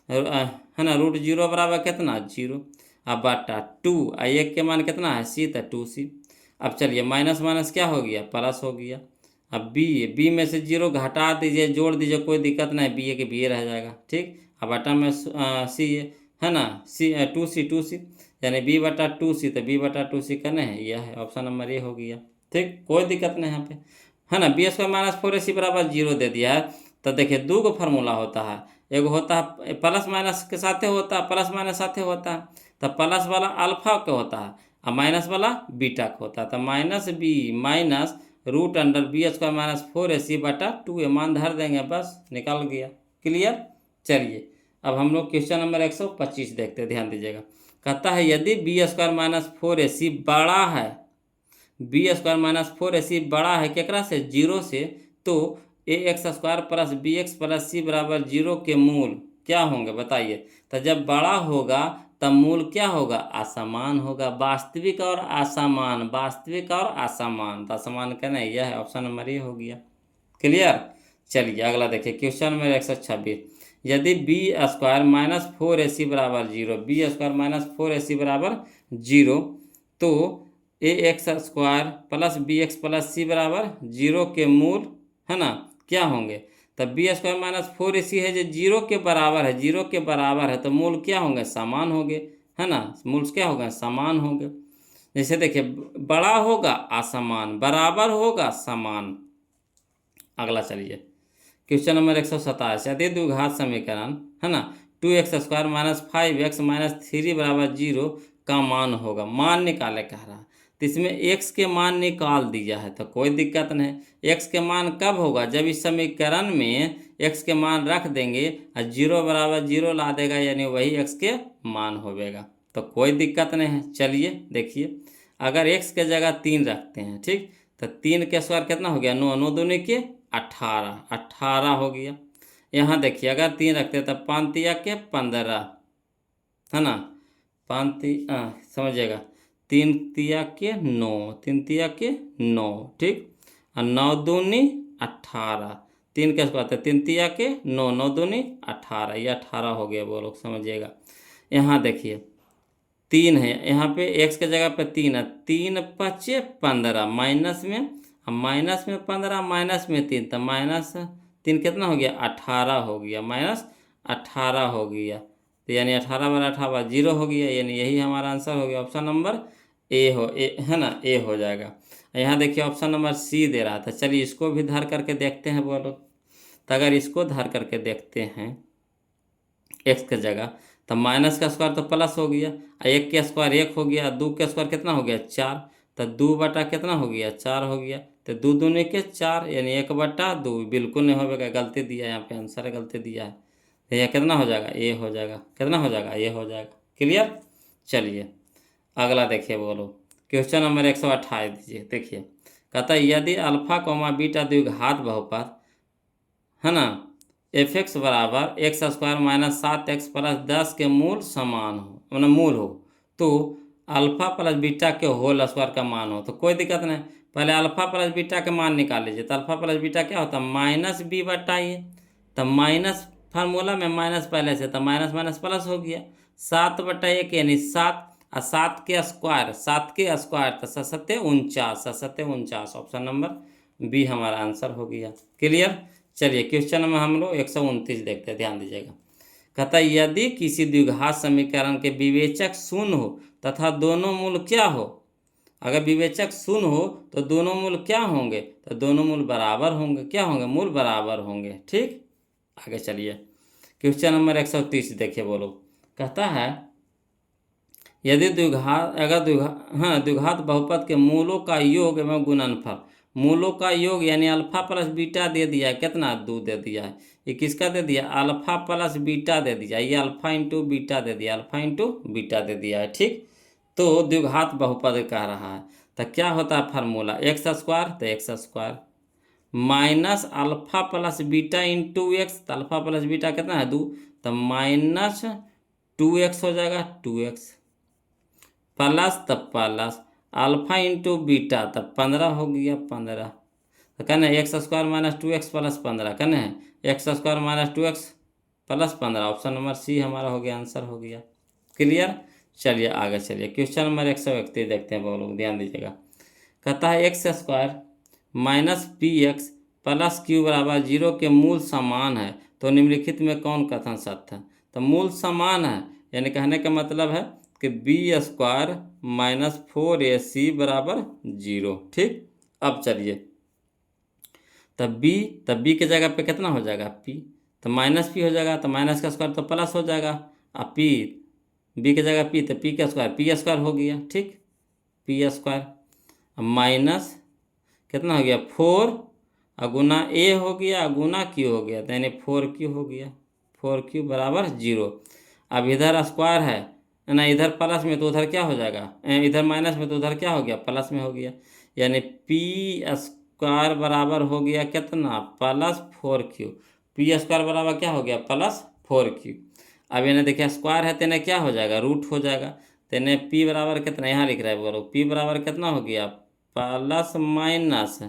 है ना। रूट 0 बराबर कितना, 0। अब बटा 2, 1 के मान कितना है c, तो 2c। अब चलिए माइनस माइनस क्या हो गया, प्लस हो गया। अब बी में से 0 घटा दीजिए, जोड़ दीजिए, कोई दिक्कत नहीं, बी ए के बी ए रह जाएगा, ठीक। अब बटा में सी है ना, सी 2c यानी b बटा 2c, तो b बटा 2c करना है, यह है ऑप्शन नंबर ए हो गया, ठीक। कोई दिक्कत नहीं यहाँ पे, है ना। बी स्क्वायर माइनस 4ac बराबर 0 दे दिया है। तो देखिए दो गो फार्मूला होता है, एगो होता है प्लस माइनस के साथे होता है, प्लस माइनस साथे होता है। तो प्लस वाला अल्फा का होता है और माइनस वाला बीटा का होता है। तो minus B minus root under B square minus 4ac बटा 2a, मान धर देंगे, बस निकल गया। क्लियर। चलिए अब हम लोग क्वेश्चन नंबर 125 देखते हैं, ध्यान दीजिएगा। कहता है यदि बी स्क्वायर माइनस 4ac बड़ा है, बी स्क्वायर माइनस 4ac बड़ा है केकरा से, 0 से, तो A x square plus B x plus सी बराबर 0 के मूल क्या होंगे बताइए। तो जब बड़ा होगा तब मूल क्या होगा, असमान होगा। वास्तविक और असमान, वास्तविक और असमान, तो असमान का नहीं, यह है ऑप्शन नंबर ए हो गया। क्लियर। चलिए अगला देखिए क्वेश्चन नंबर 126। यदि बी स्क्वायर माइनस 4ac बराबर 0, बी स्क्वायर माइनस 4ac बराबर 0, तो A x square plus B x plus सी बराबर 0 के मूल है ना क्या होंगे। तब बी स्क्वायर माइनस 4ac है जो 0 के बराबर है, 0 के बराबर है, तो मूल क्या होंगे, समान होंगे, है ना। मूल क्या होगा, समान होंगे। जैसे देखिए बड़ा होगा असमान, बराबर होगा समान। अगला चलिए क्वेश्चन नंबर 127। यदि द्विघात समीकरण है ना 2x square minus 5x minus 3 बराबर 0 का मान होगा, मान निकाले कह रहा है। तो इसमें x के मान निकाल दिया है तो कोई दिक्कत नहीं। x के मान कब होगा, जब इस समीकरण में x के मान रख देंगे और 0 बराबर 0 ला देगा, यानी वही x के मान होगा, तो कोई दिक्कत नहीं है। चलिए देखिए अगर x के जगह 3 रखते हैं, ठीक, तो 3 के स्क्वायर कितना हो गया, 9, 9 दूनी के 18, 18 हो गया। यहाँ देखिए अगर 3 रखते तो 5 तिया के 15, है ना, 5 समझिएगा, 3 तिया के 9, 3 तिया के 9, ठीक, और 9 दूनी 18, 3 के स्क्वायर, 3 तिया के 9, 9 दूनी 18, ये 18 हो गया, वो लोग समझिएगा। यहाँ देखिए 3 है, यहाँ पे x के जगह पे 3 है, 3 पचे 15, माइनस में, अब माइनस में 15 माइनस में 3, तो माइनस 3 कितना हो गया, 18 हो गया, माइनस 18 हो गया, तो यानी 18 बराबर 18 0 हो गया, यानी यही हमारा आंसर हो गया। ऑप्शन नंबर ए है ना, ए हो जाएगा। यहाँ देखिए ऑप्शन नंबर सी दे रहा था, चलिए इसको भी धर करके देखते हैं बोलो। तो अगर इसको धर करके देखते हैं एक्स के जगह, तो माइनस का स्क्वायर तो प्लस हो गया, एक के स्क्वायर 1 हो गया, 2 के स्क्वायर कितना हो गया 4, तो 2 बटा कितना हो गया 4 हो गया, तो 2 दूनी के 4, यानी 1 बटा 2, बिल्कुल नहीं होगा, गलती दिया है यहाँ पे, आंसर गलती दिया है, तो यह कितना हो जाएगा, ए हो जाएगा, कितना हो जाएगा, ए हो जाएगा। क्लियर। चलिए अगला देखिए बोलो क्वेश्चन नंबर 128 दीजिए। देखिए कहता है यदि अल्फा कोमा बीटा द्विघात बहुपद है ना एफ एक्स बराबर x square minus 7x plus 10 के मूल समान हो, मतलब मूल हो, तो अल्फा प्लस बीटा के होल स्क्वायर का मान हो, तो कोई दिक्कत नहीं। पहले अल्फा प्लस बीटा के मान निकाल लीजिए। तो अल्फा प्लस बीटा क्या होता है, माइनस बी बटा ए, तो माइनस फार्मूला में माइनस पहले से, तो माइनस माइनस प्लस हो गया, 7 बटा 1 यानी 7, और 7 के स्क्वायर, 7 के स्क्वायर, तो 7 49, 7 49, ऑप्शन नंबर बी हमारा आंसर हो गया। क्लियर। चलिए क्वेश्चन में हम लोग 129 देखते हैं, ध्यान दीजिएगा। कहता है यदि किसी द्विघात समीकरण के विवेचक शून्य हो तथा दोनों मूल क्या हो, अगर विवेचक शून्य हो तो दोनों मूल क्या होंगे, तो दोनों मूल बराबर होंगे, क्या होंगे, मूल बराबर होंगे। ठीक, आगे चलिए क्वेश्चन नंबर 130 देखिए बोलो। कहता है यदि द्विघात बहुपद के मूलों का योग एवं गुणनफल, मूलों का योग यानी अल्फा प्लस बीटा दे दिया है, कितना 2 दे दिया है, ये किसका दे दिया, अल्फा प्लस बीटा दे दिया, ये अल्फा इंटू बीटा दे दिया, अल्फा इंटू बीटा दे दिया है। ठीक, तो द्विघात बहुपद कह रहा है, तो क्या होता है फार्मूला, एक्स स्क्वायर, तो x square minus alpha plus beta into X, तो अल्फा प्लस बीटा कितना है 2, तो माइनस 2x हो जाएगा, 2x प्लस तब प्लस अल्फा इंटू बीटा, तब 15 हो गया, 15, तो कहना है x square minus 2x plus 15, कहना है x square minus 2x plus 15, option number C हमारा हो गया, आंसर हो गया। क्लियर। चलिए आगे चलिए क्वेश्चन नंबर 131 देखते हैं, बहुत लोग ध्यान दीजिएगा। कहता है x square minus P x plus Q बराबर 0 के मूल समान है, तो निम्नलिखित में कौन कथन सत्य है। तो मूल समान है यानी कहने का मतलब है कि बी स्क्वायर माइनस 4ac बराबर 0। ठीक, अब चलिए तब बी के जगह पे कितना हो जाएगा p, तो माइनस p हो जाएगा, तो माइनस का स्क्वायर तो प्लस हो जाएगा, अब p, बी के जगह p, तो p का स्क्वायर पी स्क्वायर हो गया। ठीक, पी स्क्वायर, अब माइनस कितना हो गया 4, गुना a हो गया, गुना q हो गया, तो यानी 4q हो गया, 4q बराबर 0। अब इधर स्क्वायर है ना, इधर प्लस में तो उधर क्या हो जाएगा, इधर माइनस में तो उधर क्या हो गया, प्लस में हो गया, यानी पी स्क्वायर बराबर हो गया कितना, प्लस 4q, पी स्क्वायर बराबर क्या हो गया, प्लस 4q। अब इन्हें देखिए स्क्वायर है तो इन्हें क्या हो जाएगा, रूट हो जाएगा। तो इन्हें p बराबर कितना, यहाँ लिख रहा है बोलो p बराबर कितना हो गया, प्लस माइनस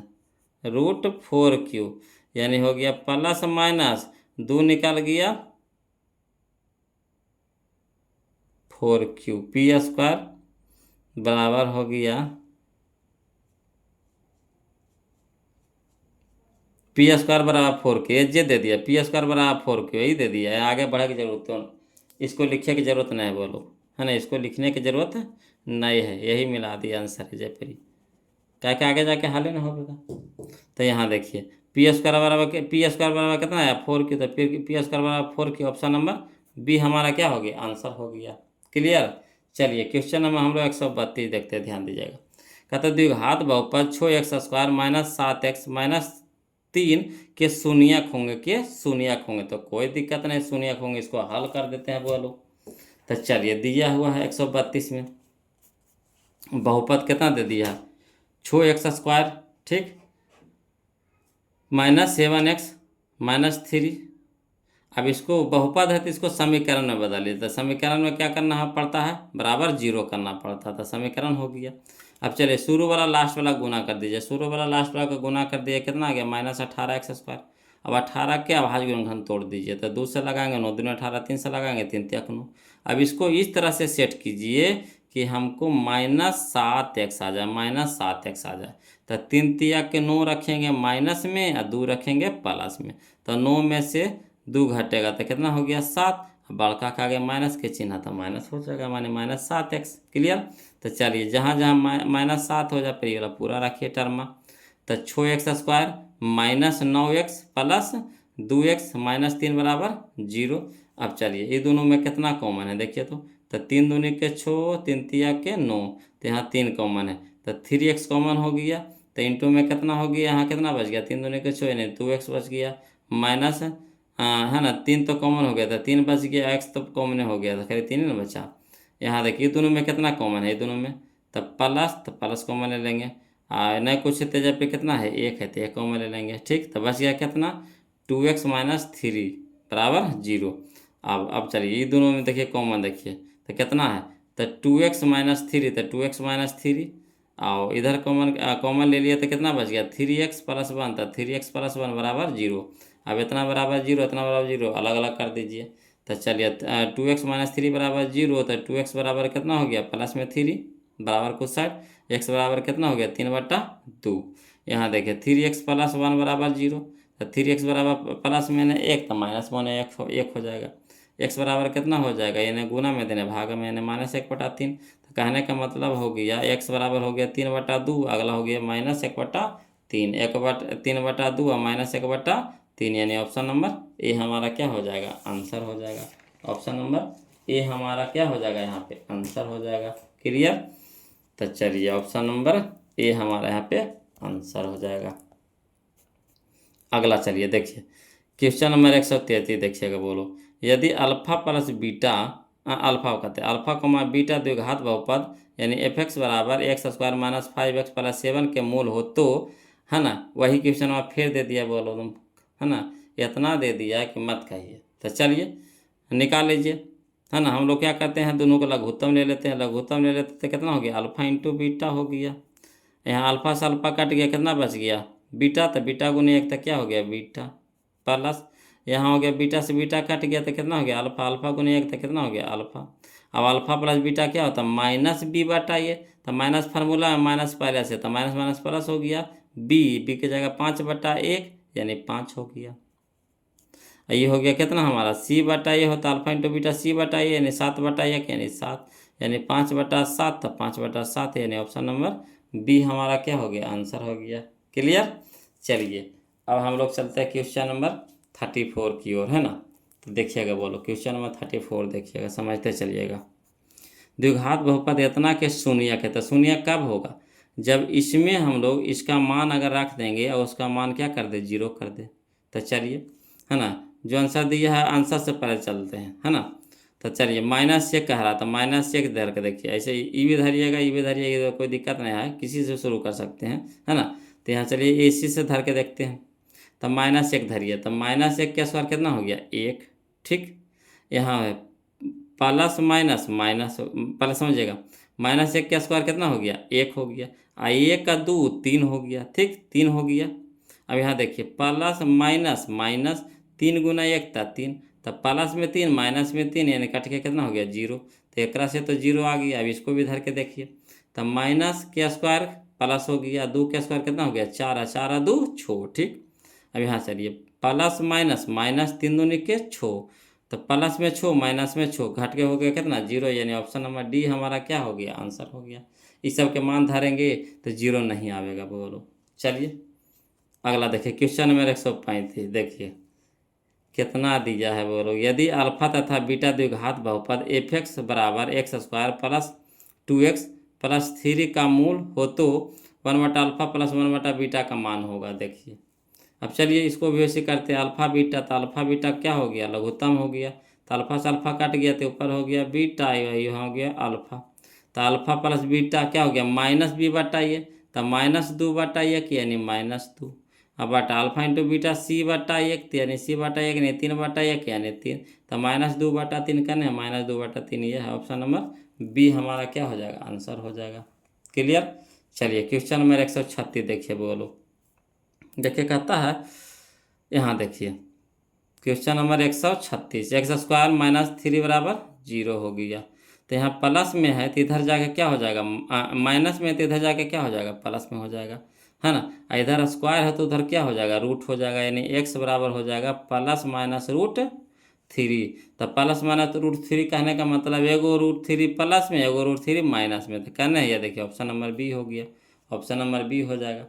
√4q, यानी हो गया प्लस माइनस 2 निकल गया 4q, पी स्क्वायर बराबर हो गया पी स्क्वायर बराबर 4q, ये दे दिया पी स्क्वायर बराबर 4q, यही दे दिया है, आगे बढ़े की जरूरत तो इसको लिखने की जरूरत नहीं है बोलो, है ना, इसको लिखने की जरूरत नहीं है, यही मिला दिया आंसर है जयपुरी, क्या क्या आगे जाके हल ही ना होगा। तो यहाँ देखिए पी स्क्वायर बराबर कितना है 4q, तो फिर पी स्क्वायर बराबर 4q, ऑप्शन नंबर बी हमारा क्या हो गया, आंसर हो गया। क्लियर। चलिए क्वेश्चन नंबर हम लोग 132 देखते हैं, ध्यान दीजिएगा। कहते द्विघात बहुपद 6x² माइनस 7x माइनस 3 के शून्यक होंगे, तो कोई दिक्कत नहीं, शून्यक होंगे, इसको हल कर देते हैं बोलो। तो चलिए दिया हुआ है 132 में बहुपद कितना दे दिया है 6x², ठीक, माइनस 7x माइनस 3। अब इसको बहुपद है तो इसको समीकरण में बदलिए, तो समीकरण में क्या करना पड़ता है, बराबर 0 करना पड़ता था, समीकरण हो गया। अब चलिए शुरू वाला लास्ट वाला गुना कर दीजिए, शुरू वाला लास्ट वाला का गुना कर दिए, कितना आ गया -18x²। अब 18 के अभाज्य गुणनखंड तोड़ दीजिए, तो 2 से लगाएंगे 9 दूनी 18, 3 से लगाएंगे 3 तिया 9। अब इसको इस तरह से सेट कीजिए कि हमको -7x आ जाए, -7x आ जाए, तो 3 तिया के 9 रखेंगे माइनस में और 2 रखेंगे प्लस में, तो 9 में से 2 घटेगा तो कितना हो गया 7, बड़का का आगे माइनस के चिन्ह तो माइनस हो जाएगा, माने -7x। क्लियर। तो चलिए जहाँ जहाँ -7 हो जाए पर ये वाला पूरा रखिए टर्म, तो 6x² minus 9x plus 2x minus 3 बराबर 0। अब चलिए ये दोनों में कितना कॉमन है देखिए, तो 3 दूनी के 6, 3 तिया के 9, तो यहाँ 3 कॉमन है, तो 3x कॉमन हो गया, तो इंटू में कितना हो गया, यहाँ कितना बच गया, 3 दूनी के 6 यानी 2x बच गया, माइनस है ना, 3 तो कॉमन हो गया था, 3 बच गया, x तो कॉमन हो गया था, खाली 3 ही ना बचा। यहाँ देखिए दोनों में कितना कॉमन है, दोनों में तो प्लस कॉमन ले लेंगे, नहीं कुछ तेजा पे कितना है 1 है, तो 1 कॉमन ले लेंगे, ठीक, तो बच गया कितना 2x माइनस 3 बराबर 0। अब चलिए ये दोनों में देखिए कॉमन, देखिए तो कितना है, तो 2x माइनस 3, तो 2x माइनस 3, और इधर कॉमन ले लिया तो कितना बच गया 3x प्लस 1, तो 3x प्लस 1 बराबर 0। अब इतना बराबर 0, इतना बराबर 0, अलग अलग कर दीजिए। तो चलिए 2x माइनस 3 बराबर 0, तो 2x बराबर कितना हो गया प्लस में 3 बराबर कुछ साइड, x बराबर कितना हो गया 3/2। यहाँ देखिए 3x प्लस 1 बराबर 0, तो 3x बराबर प्लस में 1 तो माइनस में 1 हो जाएगा, x बराबर कितना हो जाएगा, यानी गुना में देने भाग में, यानी -1/3। तो कहने का मतलब हो गया x बराबर हो गया 3/2, अगला हो गया -1/3, 3/2 और -1/3, यानी ऑप्शन नंबर ए हमारा क्या हो जाएगा, आंसर हो जाएगा। ऑप्शन नंबर ए हमारा क्या हो जाएगा, यहाँ पे आंसर हो जाएगा। क्लियर। तो चलिए ऑप्शन नंबर ए हमारा यहाँ पे आंसर हो जाएगा। अगला चलिए देखिए क्वेश्चन नंबर 133 देखिएगा, बोलो यदि अल्फा प्लस बीटा, अल्फा कहते हैं अल्फा कोमा बीटा द्विघात बहुपद यानी fx बराबर x² माइनस 5x प्लस 7 के मूल हो तो, है ना, वही क्वेश्चन में फिर दे दिया बोलो तुम, है ना, इतना दे दिया कि मत कहिए। तो चलिए निकाल लीजिए, है ना, हम लोग क्या करते हैं दोनों को लघुत्तम ले लेते हैं, लघुत्तम ले लेते तो कितना हो गया अल्फा इंटू बीटा हो गया, यहाँ अल्फा से अल्फा कट गया, कितना बच गया बीटा, तो बीटा गुने 1 तो क्या हो गया बीटा, प्लस यहाँ हो गया बीटा से बीटा कट गया तो कितना हो गया अल्फा, अल्फा गुने 1 तो कितना हो गया अल्फा। अब अल्फा प्लस बीटा क्या होता है -b/a, तो माइनस फार्मूला है माइनस पहले से, तो माइनस माइनस प्लस हो गया, बी की जगह 5/1 यानी 5 हो गया। ये हो गया कितना हमारा c/a होता अल्फा इंटू बीटा c/a यानी 7/1 यानी 7, यानी 5/7, तो 5/7 यानी ऑप्शन नंबर बी हमारा क्या हो गया, आंसर हो गया। क्लियर। चलिए अब हम लोग चलते हैं क्वेश्चन नंबर 34 की ओर, है ना, तो देखिएगा बोलो क्वेश्चन नंबर 34 देखिएगा, समझते चलिएगा। द्विघात बहुपद इतना के शून्यक है, तो शून्यक कब होगा, जब इसमें हम लोग इसका मान अगर रख देंगे और उसका मान क्या कर दे 0 कर दे। तो चलिए, है ना, जो आंसर दिया है आंसर से पहले चलते हैं, है ना, तो चलिए -1 कह रहा था, -1 धर के देखिए, ऐसे ई भी धरिएगा ई भी धरिएगा, कोई दिक्कत नहीं है, किसी से शुरू कर सकते हैं, है ना। तो यहाँ चलिए इसी से धर के देखते हैं, तो -1 धरिए, तो -1 का स्क्वायर कितना हो गया 1, ठीक, यहाँ है प्लस माइनस माइनस, पहले समझिएगा, माइनस एक का स्क्वायर कितना हो गया, एक हो गया, एक का दो तीन हो गया, ठीक, तीन हो गया। अब यहाँ देखिए प्लस माइनस माइनस, तीन गुना एक था तीन, तब प्लस में तीन माइनस में तीन, यानी कट के कितना हो गया, जीरो। तो एक से तो जीरो आ गया। अब इसको भी धर के देखिए, तब माइनस के स्क्वायर प्लस हो गया, दो के स्क्वायर कितना हो गया, चार, चार दो छः, ठीक। अब यहाँ चलिए प्लस माइनस माइनस, तीन दूनी के छः, तो प्लस में छः माइनस में छः, घट के हो गया कितना, जीरो, यानी ऑप्शन नंबर डी हमारा क्या हो गया, आंसर हो गया। इस सब के मान धरेंगे तो जीरो नहीं आवेगा, बोलो। चलिए अगला देखिए, क्वेश्चन नंबर 135 देखिए कितना दिया है, बोलो। यदि अल्फा तथा बीटा द्विघात बहुपद एफ एक्स बराबर x square plus 2x plus 3 का मूल हो तो 1/अल्फा प्लस 1/बीटा का मान होगा। देखिए अब चलिए इसको भी वैसे करते हैं, अल्फा बीटा, तो अल्फा बीटा क्या हो गया, लघुत्तम हो गया, तो अल्फा से अल्फा कट गया तो ऊपर हो गया बीटा, यहाँ हो गया अल्फा, तो अल्फा प्लस बीटा क्या हो गया, माइनस बी बटा ये, तो माइनस दो बटा एक यानी माइनस दो, अब बटा अल्फा इंटू बीटा सी बटा एक, यानी सी बटा एक यानी तीन बटा एक यानी तीन, तो माइनस दो बटा तीन करने, माइनस दो बटा तीन, ये है ऑप्शन नंबर बी हमारा क्या हो जाएगा, आंसर हो जाएगा। क्लियर। चलिए क्वेश्चन नंबर 136 देखिए, बोलो। देखिए कहता है, यहाँ देखिए question number 136, x square minus 3 बराबर जीरो हो गया, तो यहाँ प्लस में है तो इधर जाके क्या हो जाएगा, माइनस में तो इधर जाके क्या हो जाएगा, प्लस में हो जाएगा, है ना। इधर स्क्वायर है तो उधर क्या हो जाएगा, रूट हो जाएगा, यानी एक्स बराबर हो जाएगा प्लस माइनस रूट 3। तो प्लस माइनस रूट 3 कहने का मतलब एगो रूट 3 प्लस में, एगो रूट 3 माइनस में, तो कहना है ये देखिए ऑप्शन नंबर बी हो गया, ऑप्शन नंबर बी हो जाएगा।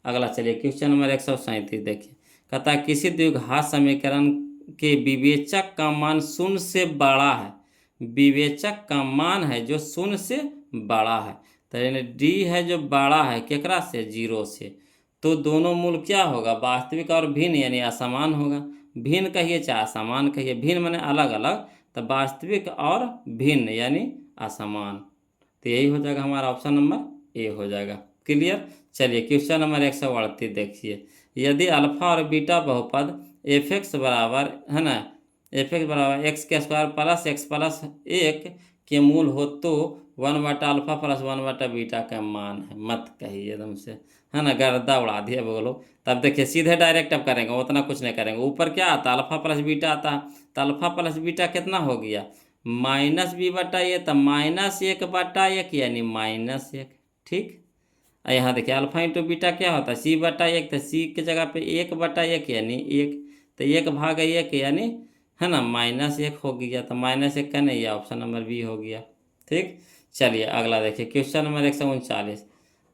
अगला चलिए क्वेश्चन नंबर 137 देखिए, कहता है किसी द्विघात समीकरण के विवेचक का मान शून्य से बड़ा है, विवेचक का मान है जो शून्य से बड़ा है, तो यानी डी है जो बड़ा है केकरा से, जीरो से, तो दोनों मूल क्या होगा, वास्तविक और भिन्न यानी असमान होगा। भिन्न कहिए चाहे असमान कहिए, भिन्न माने अलग अलग, तो वास्तविक और भिन्न यानी असमान, तो यही हो जाएगा हमारा ऑप्शन नंबर ए हो जाएगा। क्लियर। चलिए क्वेश्चन नंबर 138 देखिए, यदि अल्फा और बीटा बहुपद एफ एक्स बराबर, है ना, एफ एक्स बराबर एक्स के स्क्वायर प्लस एक्स प्लस एक के मूल हो तो 1/अल्फा प्लस 1/बीटा का मान है, मत कहिए एकदम से, है ना, गर्दा उड़ा दिया बोलो। तब देखिए सीधे डायरेक्ट अब करेंगे, उतना कुछ नहीं करेंगे, ऊपर क्या आता अल्फा प्लस बीटा आता, तो अल्फा प्लस बीटा कितना हो गया, माइनस बी बटा ये, तो माइनस एक बटा एक यानी माइनस एक, ठीक। यहाँ देखिए अल्फा इंटू बीटा क्या होता है, सी बटा एक, तो सी के जगह पे एक बटा एक यानी एक, तो एक भाग एक यानी, है ना, माइनस एक हो गया, तो माइनस एक का नहीं, ऑप्शन नंबर बी हो गया, ठीक। चलिए अगला देखिए क्वेश्चन नंबर 139,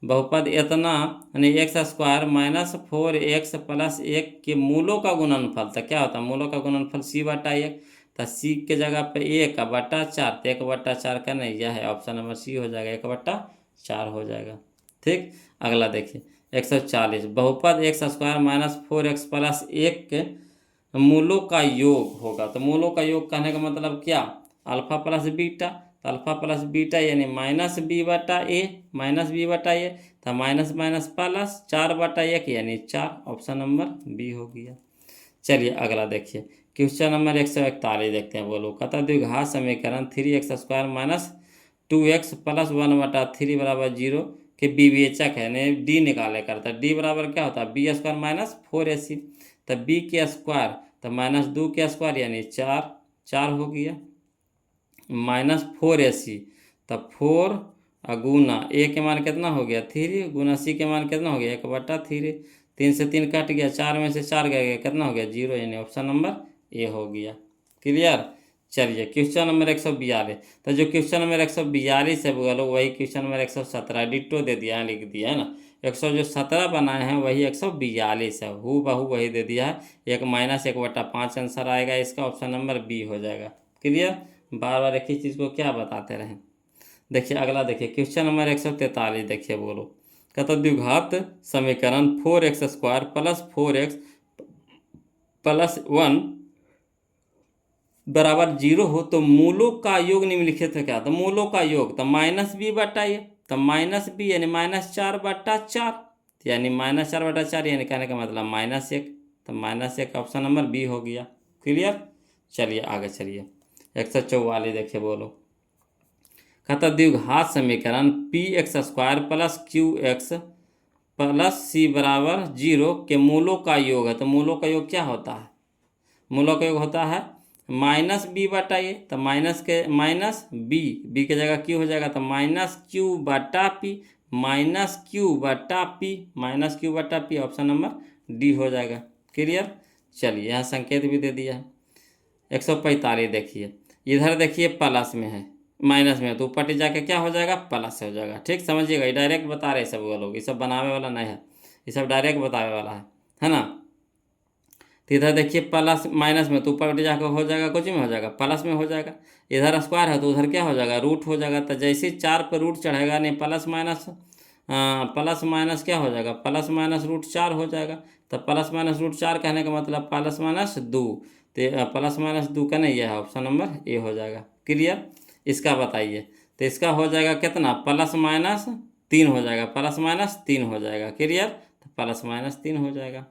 बहुपद इतना यानी x square minus 4x plus एक के मूलों का गुणनफल, तो क्या होता है, मूलों का गुणनफल सी बटा एक, तो सी के जगह पे एक बटा चार, तो एक बटा चार का नहीं, यह है ऑप्शन नंबर सी हो जाएगा, एक बटा चार हो जाएगा, ठीक। अगला देखिए 140, बहुपद x square minus 4x plus एक के मूलों का योग होगा, तो मूलों का योग कहने का मतलब क्या, अल्फा प्लस बीटा, तो अल्फा प्लस बीटा यानी माइनस बी बटा ए, माइनस बी बटा ए, तो माइनस माइनस प्लस चार बटा एक यानी चार, ऑप्शन नंबर बी हो गया। चलिए अगला देखिए क्वेश्चन नंबर 141 देखते हैं, बोलो। कहता द्विघात समीकरण 3x square minus 2x plus 1/3 बराबर जीरो के विवेचक है, यानी डी निकाले करता है, डी बराबर क्या होता है, बी स्क्वायर माइनस 4ac, तो बी के स्क्वायर तो माइनस दो के स्क्वायर यानी चार, चार हो गया, माइनस 4ac, तब 4 गुना ए के मान कितना हो गया 3, गुना सी के मान कितना हो गया 1/3, 3 से 3 कट गया, 4 में से 4 गया, कितना हो गया 0, यानी ऑप्शन नंबर ए हो गया। क्लियर। चलिए क्वेश्चन नंबर 142, तो जो क्वेश्चन नंबर 142 है बोलो, वही क्वेश्चन नंबर 117 डिट्टो दे दिया है, लिख दिया है ना, 117 बनाए हैं वही 142 है, हु बहू वही दे दिया है, एक माइनस 1/5 आंसर आएगा इसका, ऑप्शन नंबर बी हो जाएगा। क्लियर। बार बार एक ही चीज़ को क्या बताते रहें। देखिए अगला देखिए क्वेश्चन नंबर 143 देखिए, बोलो। कहता द्विघात समीकरण 4x square plus 4x plus 1 बराबर जीरो हो तो मूलों का योग निम्नलिखित है क्या, तो मूलों का योग, तो माइनस बी बटा ये, तो माइनस बी यानी माइनस 4/4, यानी माइनस 4/4 यानी कहने का मतलब -1, तो -1 ऑप्शन नंबर बी हो गया। क्लियर। चलिए आगे चलिए, 144 देखिए बोलो, कहता द्विघात समीकरण P X square plus Q X plus सी बराबर 0 के मूलों का योग है। तो मूलों का योग क्या होता है? मूलों का योग होता है माइनस बी बटा ए, तो माइनस बी की जगह क्यू हो जाएगा, तो माइनस क्यू बटा पी, माइनस क्यू बटा पी, माइनस क्यू बटा पी, ऑप्शन नंबर डी हो जाएगा। क्लियर? चलिए यहाँ संकेत भी दे दिया है। 145 देखिए, इधर देखिए प्लस में है, माइनस में है, तो ऊपर जाके क्या हो जाएगा? प्लस हो जाएगा। ठीक, समझिएगा, ये डायरेक्ट बता रहे सब वो लोग, ये सब बनावे वाला नहीं है, ये सब डायरेक्ट बतावे वाला है ना। तो इधर देखिए प्लस माइनस में, तो ऊपर जाकर हो जाएगा, कुछ में हो जाएगा, प्लस में हो जाएगा। इधर स्क्वायर है तो उधर क्या हो जाएगा? रूट हो जाएगा। तो जैसे 4 पर रूट चढ़ेगा, नहीं प्लस माइनस क्या हो जाएगा? प्लस माइनस रूट 4 हो जाएगा। तो प्लस माइनस रूट 4 कहने का मतलब प्लस माइनस 2, तो प्लस माइनस 2 का नहीं, यह है ऑप्शन नंबर ए हो जाएगा। क्लियर? इसका बताइए, तो इसका हो जाएगा कितना? प्लस माइनस 3 हो जाएगा, प्लस माइनस 3 हो जाएगा। क्लियर? तो प्लस माइनस 3 हो जाएगा।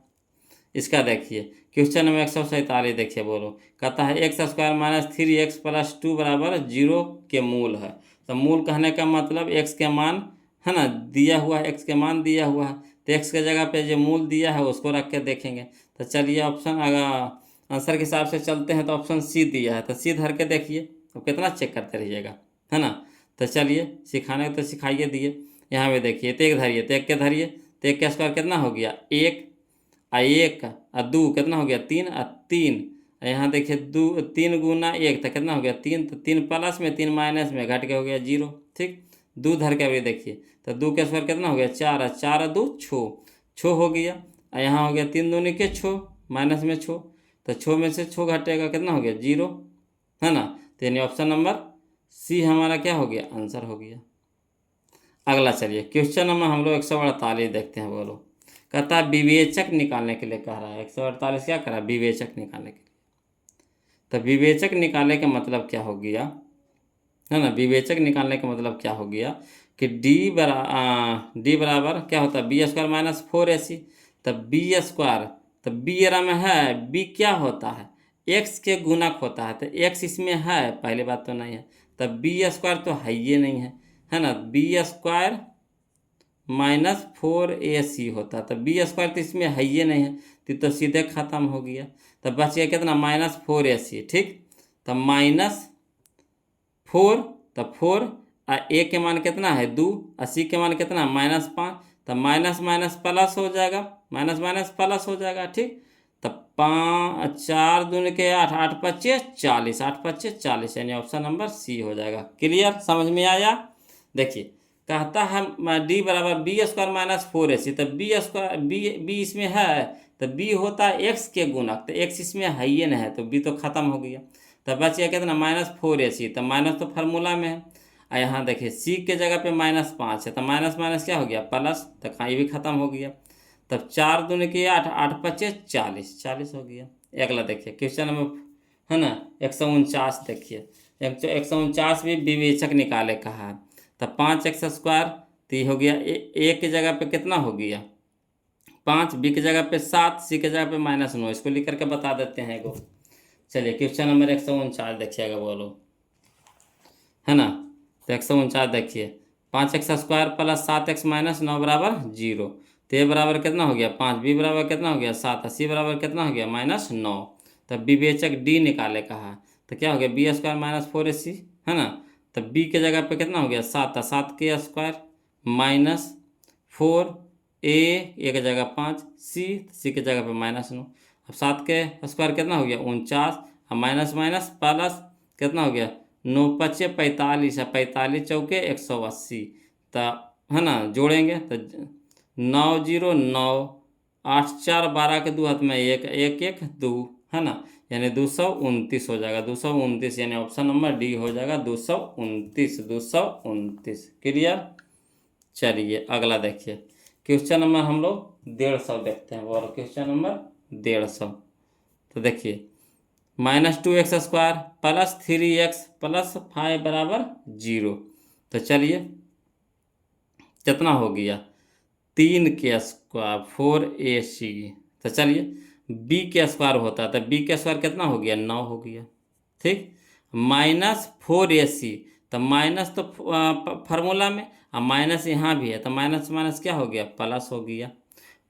इसका देखिए क्वेश्चन नंबर 147 देखिए बोलो, कहता है x square minus 3x plus 2 बराबर 0 के मूल है। तो मूल कहने का मतलब एक्स के मान है ना, दिया हुआ है, एक्स के मान दिया हुआ है, तो एक्स के जगह पे जो मूल दिया है उसको रख के देखेंगे। तो चलिए ऑप्शन आंसर के हिसाब से चलते हैं, तो ऑप्शन सी दिया है, तो सी धर के देखिए, तो कितना चेक करते रहिएगा, है ना। तो चलिए सिखाने तो सिखाइए दिए, यहाँ पे देखिए, तो एक धरिए, तो एक के धरिए, तो एक का स्क्वायर कितना हो गया? 1 1 2 कितना हो गया? 3 3, यहाँ देखिए 2 3 गुना 1 तो कितना हो गया? 3, तो 3 प्लस में 3 माइनस में घट के हो गया 0। ठीक, 2 धर के अभी देखिए, तो 2 के स्क्वायर कितना हो गया? 4 4 2 6 हो गया। यहाँ हो गया 3 दूनी के 6, माइनस में 6, तो 6 में से 6 घटेगा, कितना हो गया? 0, है ना। तो यानी ऑप्शन नंबर सी हमारा क्या हो गया? आंसर हो गया। अगला चलिए क्वेश्चन नंबर हम लोग 148 देखते हैं बोलो, कहता है विवेचक निकालने के लिए कह रहा है। 148 क्या कर रहा है? विवेचक निकालने के लिए। तो विवेचक निकालने का मतलब क्या हो गया, है ना, विवेचक निकालने का मतलब क्या हो गया कि डी बराबर क्या होता है? B square minus 4ac। तब बी स्क्वायर, तो बी एरा में है, बी क्या होता है? एक्स के गुणक होता है, तो एक्स इसमें है, पहली बात तो नहीं है, तब बी स्क्वायर तो है ये नहीं है ना। बी स्क्वायर माइनस 4ac होता, तो बी स्क्वायर तो इसमें है ये नहीं है, तो सीधे खत्म हो गया। तो बच गया कितना? Minus 4ac। ठीक, तो माइनस 4, तो 4 ए के मान कितना है? 2, और सी के मान कितना? माइनस 5, तो माइनस माइनस प्लस हो जाएगा, माइनस माइनस प्लस हो जाएगा। ठीक, तो 5 4 दूनी के 8 8 25 40, 8 25 40, यानी ऑप्शन नंबर सी हो जाएगा। क्लियर? समझ में आया? देखिए कहता है डी बराबर बी स्क्वायर माइनस 4ac, तो बी स्क्वायर बी इसमें है, तो बी होता है एक्स के गुणक, तो एक्स इसमें है ही नहीं है, तो बी तो खत्म हो गया। तो बच गया कितना? माइनस 4ac, तो माइनस तो फार्मूला में है। और यहाँ देखिए सी के जगह पे माइनस 5 है, तो माइनस माइनस क्या हो गया? प्लस, तो ये भी खत्म हो गया। तब 4 दूनी के 8 8 25 40, 40 हो गया। अगला देखिए क्वेश्चन नंबर है ना 149 देखिए, 149 भी विवेचक निकाले कहा है। तो 5x स्क्वायर, तो ये हो गया ए की जगह पे कितना हो गया? 5, बी की जगह पे 7, सी की जगह पे -9, इसको लिख करके बता देते हैं एगो। चलिए क्वेश्चन नंबर 149 देखिएगा बोलो, है ना। तो 149 देखिए, 5x square plus 7x minus 9 बराबर 0, तो ए बराबर कितना हो गया? 5, बी बराबर कितना हो गया? 7, सी बराबर कितना हो गया? -9। तब विवेचक डी निकाले कहा, तो क्या हो गया? बी स्क्वायर माइनस 4ac, है ना। तो बी के जगह पे कितना हो गया? 7, 7 के स्क्वायर माइनस 4, ए की जगह 5, सी के जगह पे -9। अब 7 के स्क्वायर कितना हो गया? 49, और माइनस माइनस प्लस कितना हो गया? 9 5 45, 45 चौके 180, तो है ना, जोड़ेंगे तो 9 0 9 8 4 12 के 2 हाथ में 1 1 1 2, है ना, यानी 229 हो जाएगा। 229 यानी ऑप्शन नंबर डी हो जाएगा। 229 229। क्लियर? चलिए अगला देखिए क्वेश्चन नंबर हम लोग 150 देखते हैं और क्वेश्चन नंबर 150। तो देखिए -2x square plus 3x plus 5 बराबर 0। तो चलिए कितना हो गया? 3 के स्क्वायर 4ac। तो चलिए b के स्क्वायर होता है, तो b के स्क्वायर कितना हो गया? 9 हो गया। ठीक, -4AC, तो माइनस तो फार्मूला में, और माइनस यहाँ भी है, तो माइनस माइनस क्या हो गया, प्लस हो गया।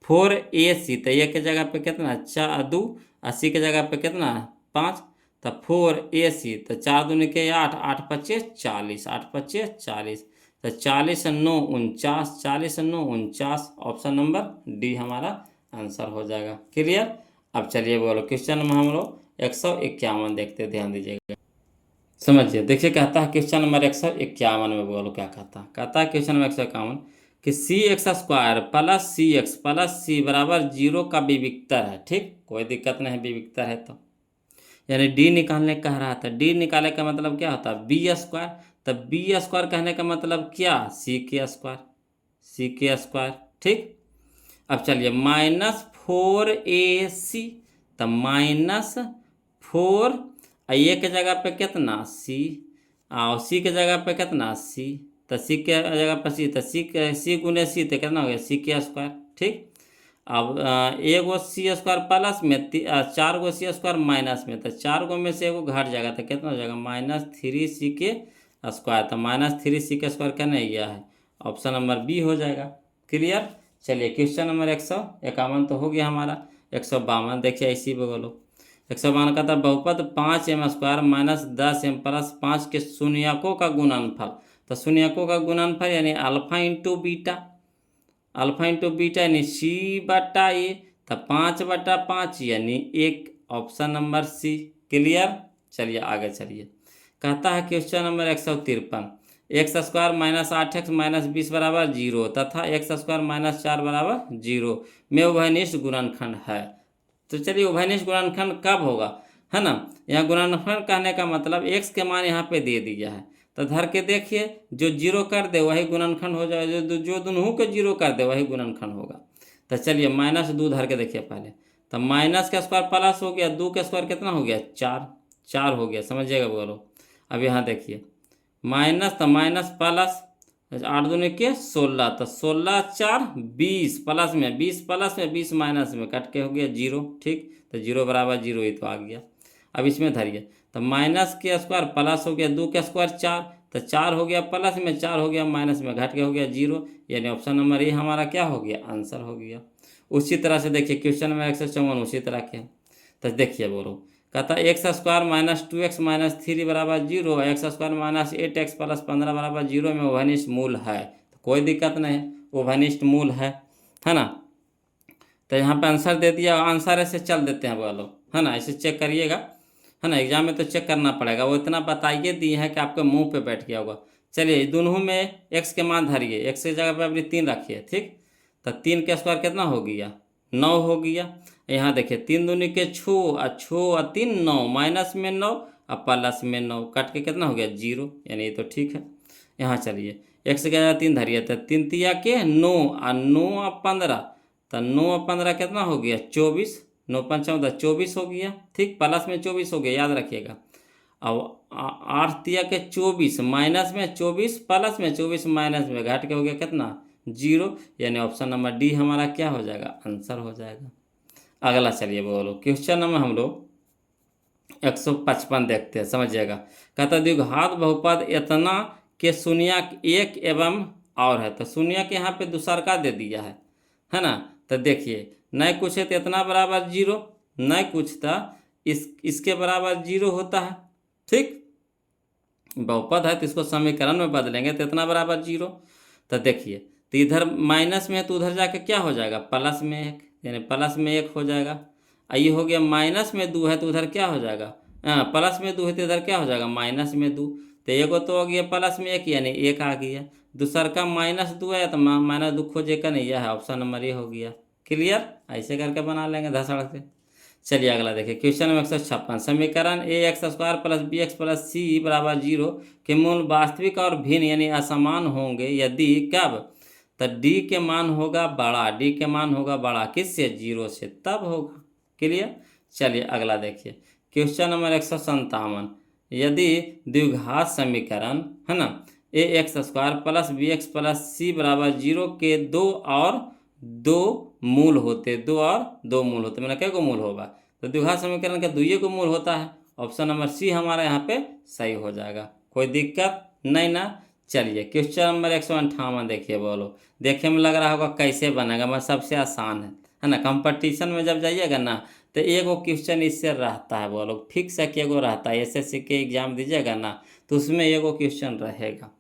4AC, तो ये के जगह पे कितना, 4×2, 80 के जगह पे कितना, 5, तो 4AC, तो 4 दूनी के 8, 8 पच्चीस 40, 8 पच्चीस 40, तो 40 9 49, 40 9 49, ऑप्शन नंबर डी हमारा आंसर हो जाएगा। क्लियर। अब चलिए बोलो क्वेश्चन नंबर हम लोग 151 देखते, ध्यान दीजिएगा, समझिए। देखिए कहता है क्वेश्चन नंबर 151 में, बोलो क्या कहता है क्वेश्चन नंबर 151 कि CX² plus CX plus C बराबर 0 का विविक्तर है। ठीक, कोई दिक्कत नहीं है, विविक्तर है तो यानी डी निकालने कह रहा था। डी निकालने का मतलब क्या होता है, B²। तो B² कहने का मतलब क्या, C² C²। ठीक, अब चलिए -4AC, तो -4, ये के जगह पे कितना C, और C के जगह पे कितना C, तो C के जगह पे C, तो C गुने C तो कितना हो गया C²। ठीक, अब एगो C² प्लस में 4 गो C² माइनस में, तो 4 गो में से एगो घट जाएगा, तो कितना हो जाएगा -3C²। तो -3C² कहने गया है, ऑप्शन नंबर बी हो जाएगा। क्लियर। चलिए क्वेश्चन नंबर 151 तो हो गया हमारा। 152 देखिए इसी पे बोलो। 152 का था बहुपद 5m² - 10m प्लस 5 के शून्यकों का गुणनफल। तो शून्यकों का गुणनफल यानी alpha into beta, alpha into beta यानी C/A, तो 5/5 यानी 1, ऑप्शन नंबर सी। क्लियर। चलिए आगे चलिए, कहता है क्वेश्चन नंबर 153 x² - 8x - 20 बराबर 0 तथा x² - 4 बराबर 0 में उभयनिष्ठ गुणनखंड है। तो चलिए उभयनिष्ठ गुणनखंड कब होगा, है ना। यहाँ गुणनखंड कहने का मतलब x के मान यहाँ पे दे दिया है, तो धर के देखिए, जो 0 कर दे वही गुणनखंड हो जाए, जो दोनों के 0 कर दे वही गुणनखंड होगा। तो चलिए -2 धर के देखिए पहले, तो माइनस का स्क्वायर प्लस हो गया, 2 का स्क्वायर कितना हो गया 4, 4 हो गया, समझिएगा बोलो। अब यहाँ देखिए माइनस, तो माइनस प्लस, 8 दूनी के 16, तो 16 4 20 प्लस में 20 प्लस में 20 माइनस में कट के हो गया 0। ठीक, तो 0 बराबर 0 ही तो आ गया। अब इसमें धरिए, तो माइनस के स्क्वायर प्लस हो गया, 2 का स्क्वायर 4, तो 4 हो गया प्लस में 4 हो गया माइनस में घट के हो गया 0, यानी ऑप्शन नंबर ए हमारा क्या हो गया, आंसर हो गया। उसी तरह से देखिए क्वेश्चन नंबर 154 उसी तरह के, तो देखिए बोलो, कहता है x² - 2x - 3 बराबर 0, x² - 8x प्लस 15 बराबर 0 में उभयनिष्ठ मूल है। तो कोई दिक्कत नहीं, उभयनिष्ठ मूल है ना। तो यहाँ पे आंसर दे दिया, आंसर ऐसे चल देते हैं बोलो, है ना, ऐसे चेक करिएगा, है ना, एग्जाम में तो चेक करना पड़ेगा, वो इतना बताइए दिए है कि आपके मुंह पे बैठ गया होगा। चलिए दोनों में x के मान धरिए, x की जगह पे अपनी 3 रखिए। ठीक, तो 3 का स्क्वायर कितना हो गया 9 हो गया। यहाँ देखिए 3 दूनी के 6 और 6 और 3 9, माइनस में 9 और प्लस में 9 कट के कितना हो गया 0, यानी ये तो ठीक है। यहाँ चलिए x की जगह 3 धरिए, तो 3 तिया के 9 और 9 और 15, तो 9 और 15 कितना हो गया 24, 9 5 14 24 हो गया। ठीक, प्लस में 24 हो गया, याद रखिएगा। अब 8 तिया के 24 माइनस में 24 प्लस में 24 माइनस में घट के हो गया कितना 0, यानी ऑप्शन नंबर डी हमारा क्या हो जाएगा, आंसर हो जाएगा। अगला चलिए बोलो क्वेश्चन नंबर हम लोग 155 देखते हैं, समझिएगा। कहता द्विघात बहुपद इतना के शून्यक 1 एवं और है, तो शून्यक यहाँ पे दूसरा दे दिया है ना। तो देखिए नहीं कुछ है तो इतना बराबर 0, नहीं कुछ था इसके बराबर 0 होता है। ठीक, बहुपद है तो इसको समीकरण में बदलेंगे तो इतना बराबर 0। तो देखिए, तो इधर माइनस में है तो उधर जाके क्या हो जाएगा प्लस में 1, यानी प्लस में 1 हो जाएगा। ये हो गया माइनस में 2 है तो उधर क्या हो जाएगा, प्लस में 2 है तो इधर क्या हो जाएगा माइनस में 2, तो एगो तो हो गया प्लस में 1 यानी 1 आ गया, दूसर का -2 है तो -2 खोजेगा नहीं, यह है ऑप्शन नंबर ए हो गया। क्लियर, ऐसे करके बना लेंगे धसड़ से। चलिए अगला देखिए क्वेश्चन नंबर 156 समीकरण ax² plus bx plus c बराबर 0 के मूल वास्तविक और भिन्न यानी असमान होंगे यदि कब, तो d के मान होगा बड़ा, d के मान होगा बड़ा किससे 0 से, तब होगा। क्लियर। चलिए अगला देखिए क्वेश्चन नंबर 157 यदि द्विघात समीकरण है ना ax² plus bx plus c बराबर 0 के 2 और 2 मूल होते, 2 और 2 मूल होते, मैंने क्या को मूल होगा, तो द्विघात समीकरण का 2 को मूल होता है ऑप्शन नंबर सी हमारा यहाँ पे सही हो जाएगा। कोई दिक्कत नहीं ना। चलिए क्वेश्चन नंबर 158 देखिए बोलो। देखने में लग रहा होगा कैसे बनेगा, मैं सबसे आसान है ना। कंपटीशन में जब जाइएगा ना तो एगो क्वेश्चन इससे रहता है बोलो, फिक्स है कि एगो रहता है। एसएससी के एग्जाम दीजिएगा ना तो उसमें एगो क्वेश्चन रहेगा।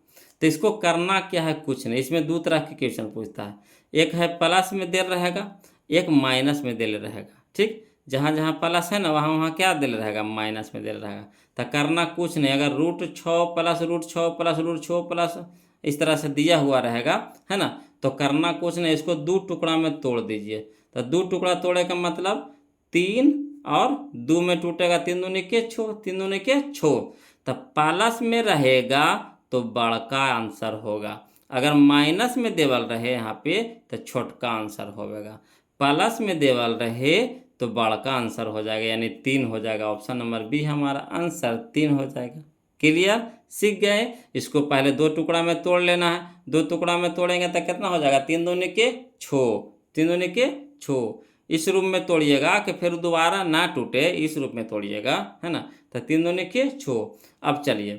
तो इसको करना क्या है, कुछ नहीं। इसमें दो तरह के क्वेश्चन पूछता है, एक है प्लस में दे रहेगा, एक माइनस में दे रहेगा। ठीक, जहाँ जहाँ प्लस है ना वहाँ वहाँ क्या दे रहेगा, माइनस में दे रहेगा। तो करना कुछ नहीं, अगर √6 प्लस √6 प्लस √6 प्लस इस तरह से दिया हुआ रहेगा है ना, तो करना कुछ नहीं, इसको दो टुकड़ा में तोड़ दीजिए। तो दो टुकड़ा तोड़े का मतलब 3 और 2 में टूटेगा, 3 दूनी के 6, 3 दूनी के 6। तो प्लस में रहेगा तो बड़का आंसर होगा, अगर माइनस में देवल रहे यहाँ पे तो छोटका आंसर होगा। प्लस में देवल रहे तो बड़का आंसर हो जाएगा, यानी 3 हो जाएगा। ऑप्शन नंबर बी हमारा आंसर 3 हो जाएगा। क्लियर, सीख गए। इसको पहले दो टुकड़ा में तोड़ लेना है, दो टुकड़ा में तोड़ेंगे तो कितना हो जाएगा, 3 दूनी के 6, 3 दूनी के 6। इस रूप में तोड़िएगा कि फिर दोबारा ना टूटे, इस रूप में तोड़िएगा है ना। तो 3 दूनी के 6। अब चलिए,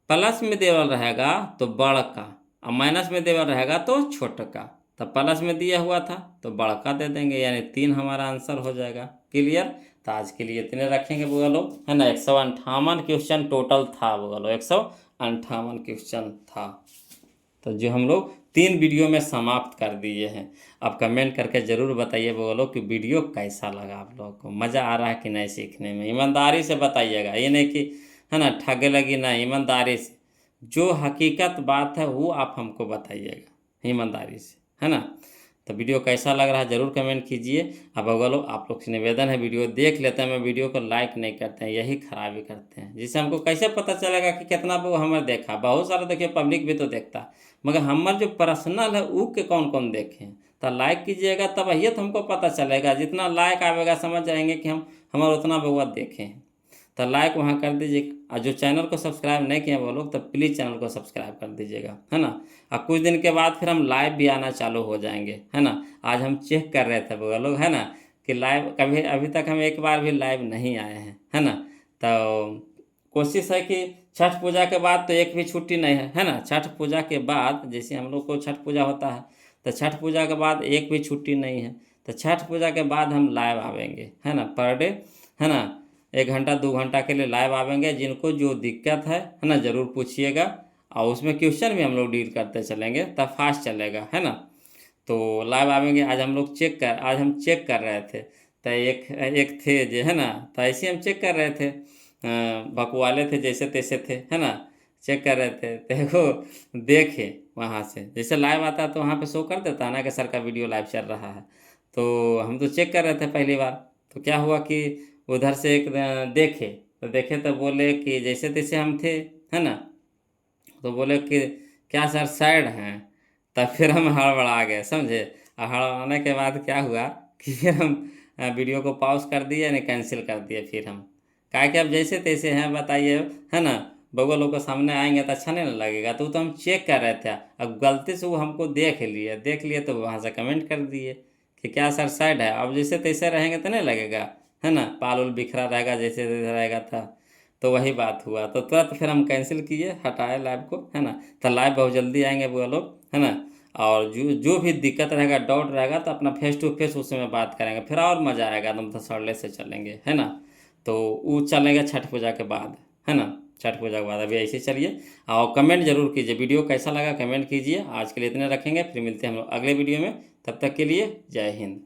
प्लस में देवल रहेगा तो बड़का और माइनस में देवल रहेगा तो छोटका। तो प्लस में दिया हुआ था तो बड़का दे देंगे, यानी 3 हमारा आंसर हो जाएगा। क्लियर। तो आज के लिए इतने रखेंगे बोलो है ना। 158 क्वेश्चन टोटल था बोलो, 158 क्वेश्चन था। तो जो हम लोग 3 वीडियो में समाप्त कर दिए हैं। अब कमेंट करके ज़रूर बताइए बोलो कि वीडियो कैसा लगा, आप लोगों को मज़ा आ रहा है कि नहीं सीखने में। ईमानदारी से बताइएगा, ये नहीं कि है ना ठगे लगी ना, ईमानदारी से जो हकीकत बात है वो आप हमको बताइएगा ईमानदारी से, है ना। तो वीडियो कैसा लग रहा है ज़रूर कमेंट कीजिए। अब बोलो आप लोग से निवेदन है, वीडियो देख लेते हैं, मैं वीडियो को लाइक नहीं करते हैं, यही खराबी करते हैं। जिससे हमको कैसे पता चलेगा कि कितना लोग हमारे देखा। बहुत सारा देखिए पब्लिक भी तो देखता है, मगर हमारे जो पर्सनल है वो के कौन कौन देखें। तो लाइक कीजिएगा, तब ये तो हमको पता चलेगा। जितना लाइक आवेगा समझ जाएंगे कि हम हमारा उतना बहुत देखे हैं। तो लाइक वहाँ कर दीजिए, और जो चैनल को सब्सक्राइब नहीं किए वो लोग तो प्लीज़ चैनल को सब्सक्राइब कर दीजिएगा, है ना। और कुछ दिन के बाद फिर हम लाइव भी आना चालू हो जाएंगे, है ना। आज हम चेक कर रहे थे वो लोग, है ना, कि लाइव कभी अभी तक हम एक बार भी लाइव नहीं आए हैं, है ना। तो कोशिश है कि छठ पूजा के बाद तो एक भी छुट्टी नहीं है ना। छठ पूजा के बाद जैसे हम लोग को छठ पूजा होता है, तो छठ पूजा के बाद एक भी छुट्टी नहीं है। तो छठ पूजा के बाद हम लाइव आवेंगे, है ना, पर डे, है ना। 1 घंटा 2 घंटा के लिए लाइव आवेंगे। जिनको जो दिक्कत है ना ज़रूर पूछिएगा, और उसमें क्वेश्चन भी हम लोग डील करते चलेंगे, तब फास्ट चलेगा, है ना। तो लाइव आवेंगे। आज हम चेक कर रहे थे। तो एक थे जो है ना, तो ऐसे हम चेक कर रहे थे, बकवाले थे जैसे तैसे थे, है ना। चेक कर रहे थे, देखो देखे वहाँ से जैसे लाइव आता है तो वहाँ पे शो कर देता है ना कि सर का वीडियो लाइव चल रहा है। तो हम तो चेक कर रहे थे पहली बार। तो क्या हुआ कि उधर से एक देखे तो बोले कि जैसे तैसे हम थे, है ना। तो बोले कि क्या सर सैड हैं। तब फिर हम हड़बड़ा गए, समझे। और हड़बड़ाने के बाद क्या हुआ कि फिर हम वीडियो को पॉज कर दिए, नहीं कैंसिल कर दिए। फिर हम कहा कि अब जैसे तैसे हैं बताइए, है ना। बगल लोग के सामने आएंगे तो अच्छा नहीं लगेगा। तो हम चेक कर रहे थे, अब गलती से वो हमको देख लिए तो वहाँ से कमेंट कर दिए कि क्या सर सैड है। अब जैसे तैसे रहेंगे तो नहीं लगेगा, है ना। बाल उल बिखरा रहेगा जैसे तैसे रहेगा था। तो वही बात हुआ, तो तुरंत फिर हम कैंसिल किए, हटाए लाइव को, है ना। तो लाइव बहुत जल्दी आएंगे वो लोग, है ना। और जो जो भी दिक्कत रहेगा, डाउट रहेगा, तो अपना फेस टू फेस उस समय बात करेंगे, फिर और मज़ा आएगा, एकदम तसल्ली से चलेंगे, है ना। तो वो चलेगा छठ पूजा के बाद, है ना। छठ पूजा के बाद अभी ऐसे चलिए। और कमेंट जरूर कीजिए, वीडियो कैसा लगा कमेंट कीजिए। आज के लिए इतने रखेंगे, फिर मिलते हैं हम लोग अगले वीडियो में। तब तक के लिए जय हिंद।